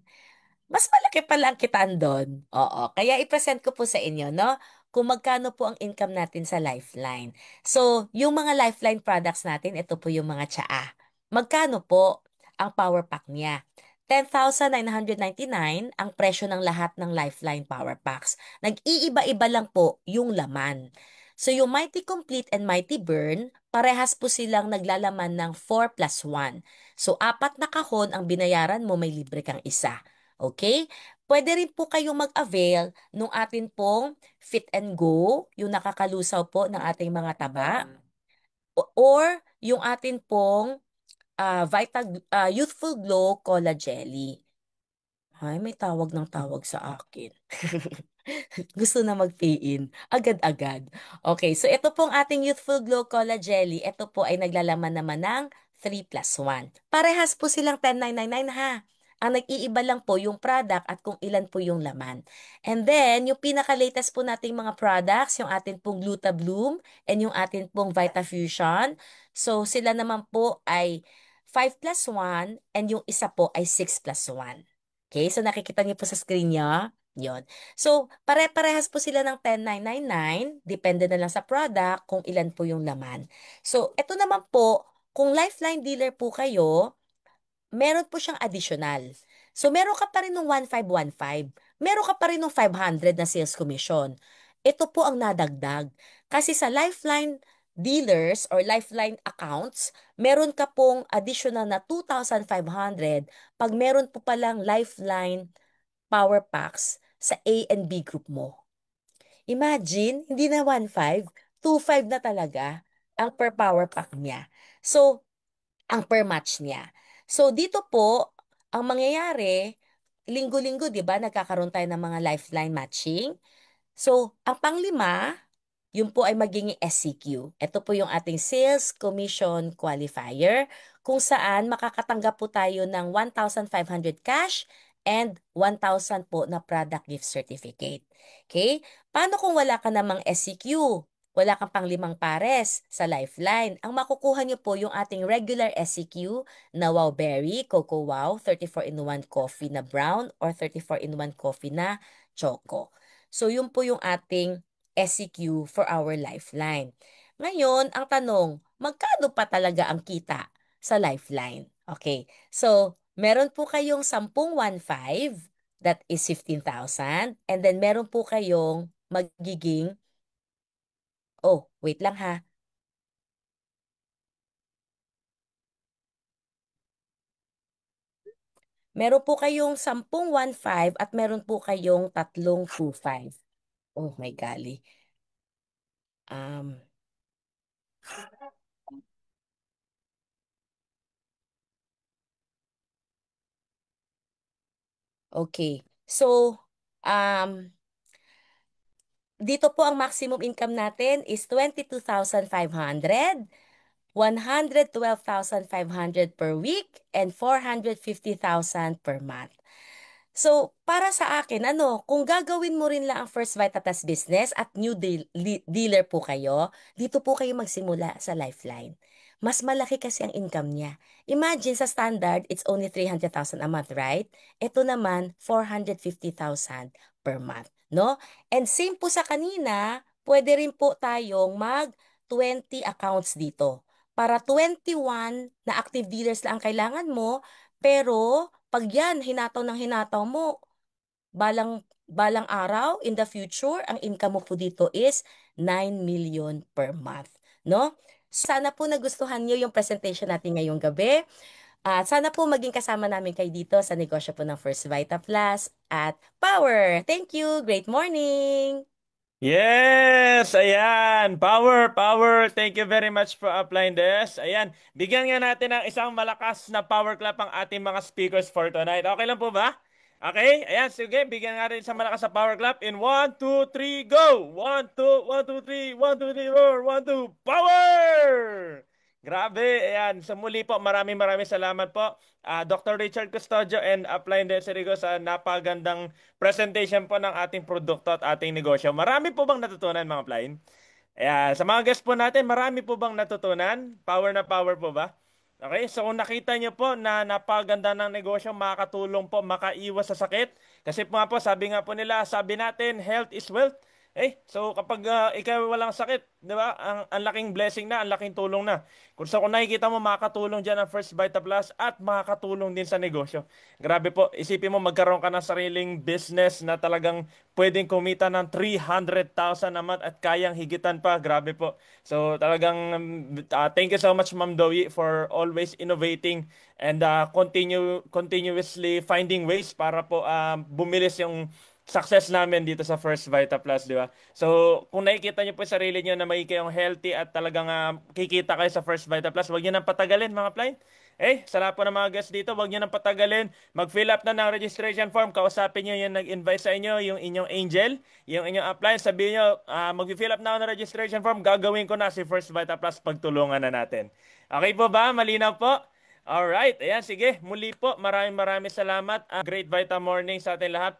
mas malaki pala ang kitaan doon. Oo. Kaya i-present ko po sa inyo, no? Kung magkano po ang income natin sa Lifeline. So, yung mga Lifeline products natin, ito po yung mga tsaa. Magkano po ang power pack niya? 10,999 ang presyo ng lahat ng Lifeline power packs. Nag-iiba-iba lang po yung laman. So, yung Mighty Complete and Mighty Burn, parehas po silang naglalaman ng 4 plus 1. So, 4 na kahon ang binayaran mo, may libre kang isa. Okay? Pwede rin po kayong mag-avail nung atin pong Fit and Go, yung nakakalusaw po ng ating mga taba, or yung atin pong Youthful Glow Cola Jelly. Ay, may tawag ng tawag sa akin. Gusto na mag-pay-in. Agad-agad. Okay, so ito pong ating Youthful Glow Cola Jelly. Ito po ay naglalaman naman ng 3 plus 1. Parehas po silang 10,999 ha. Ang nag-iiba lang po yung product at kung ilan po yung laman. And then, yung pinaka-latest po nating mga products, yung atin pong Gluta Bloom and yung atin pong Vitafusion. So, sila naman po ay 5 plus 1 and yung isa po ay 6 plus 1. Okay, so nakikita niyo po sa screen niyo. Yon. So, pare-parehas po sila ng 10,999. Depende na lang sa product kung ilan po yung laman. So, ito naman po, kung Lifeline dealer po kayo, meron po siyang additional. So, meron ka pa rin ng 1,515. Meron ka pa rin ng 500 na sales commission. Ito po ang nadagdag. Kasi sa Lifeline dealers or Lifeline accounts, meron ka pong additional na 2,500 pag meron po palang Lifeline power packs sa A and B group mo. Imagine, hindi na 1,500, 2,500 na talaga ang per power pack niya. So, ang per match niya. So, dito po, ang mangyayari, linggo-linggo, di ba, nagkakaroon tayo ng mga lifeline matching. So, ang panglima, yun po ay magiging SCQ. Ito po yung ating Sales Commission Qualifier kung saan makakatanggap po tayo ng 1,500 cash and 1,000 po na product gift certificate. Okay? Paano kung wala ka namang SCQ? Wala kang pang 5 pares sa Lifeline. Ang makukuha niyo po yung ating regular SCQ na Wow Berry, Cocoa Wow, 34-in-1 coffee na brown or 34-in-1 coffee na choco. So, yun po yung ating SCQ for our Lifeline. Ngayon, ang tanong, magkano pa talaga ang kita sa Lifeline? Okay, so meron po kayong 10,15, that is 15,000. And then meron po kayong magiging, oh, wait lang ha. Meron po kayong 10,15 at meron po kayong 3,25. Oh my golly. Um, okay. So, um, dito po ang maximum income natin is 22,500, 112,500 per week, and 450,000 per month. So, para sa akin, kung gagawin mo rin lang ang First Vita Plus business at new dealer po kayo, dito po kayo magsimula sa Lifeline. Mas malaki kasi ang income niya. Imagine sa standard, it's only 300,000 a month, right? Ito naman, 450,000 per month, no? And same po sa kanina, pwede rin po tayong mag 20 accounts dito. Para 21 na active dealers lang ang kailangan mo, pero pag yan, hinataw ng hinataw mo, balang araw, in the future, ang income mo po dito is 9 million per month. No? Sana po nagustuhan niyo yung presentation natin ngayong gabi. At sana po maging kasama namin kayo dito sa negosyo po ng First Vita Plus at Power. Thank you. Great morning. Yes! Ayan! Power! Power! Thank you very much for applying this. Ayan, bigyan nga natin ng isang malakas na power clap ang ating mga speakers for tonight. Okay lang po ba? Okay? Ayan, sige, bigyan nga rin isang malakas na power clap in 1, 2, 3, go! 1, 2, 1, 2, 3, 1, 2, 3, 4, 1, 2, power! Grabe, ayan. Sa muli po, maraming salamat po, Dr. Richard Custodio and Upline Desirigo sa napagandang presentation po ng ating produkto at ating negosyo. Marami po bang natutunan mga Upline? Ayan, sa mga guests po natin, marami po bang natutunan? Power na power po ba? Okay, so kung nakita niyo po na napaganda ng negosyo, makakatulong po makaiwas sa sakit. Kasi po nga po, sabi nga po nila, sabi natin, health is wealth. So kapag ikaw walang sakit, 'di ba? Ang laking blessing na, ang laking tulong na. Kung nakikita mo makakatulong diyan ang First Vita Plus at makakatulong din sa negosyo. Grabe po, isipin mo magkaroon ka ng sariling business na talagang pwedeng kumita ng 300,000 a month at kayang higitan pa. Grabe po. So talagang thank you so much Ma'am Dowie for always innovating and continuously finding ways para po bumilis yung success namin dito sa First Vita Plus, di ba? So, kung nakikita niyo po sa sarili niyo na may kayong healthy at talagang kikita kayo sa First Vita Plus, huwag niyo nang patagalin, mga Play. Sa lahat po ng mga guests dito, huwag niyo nang patagalin. Mag-fill up na ng registration form. Kausapin niyo yung nag-invite sa inyo, yung inyong angel, yung inyong upline. Sabihin niyo, mag-fill up na ako ng registration form. Gagawin ko na si First Vita Plus. Pagtulungan na natin. Okay po ba? Malinaw po? Alright. Ayan, sige. Muli po, maraming salamat. Great Vita Morning sa ating lahat.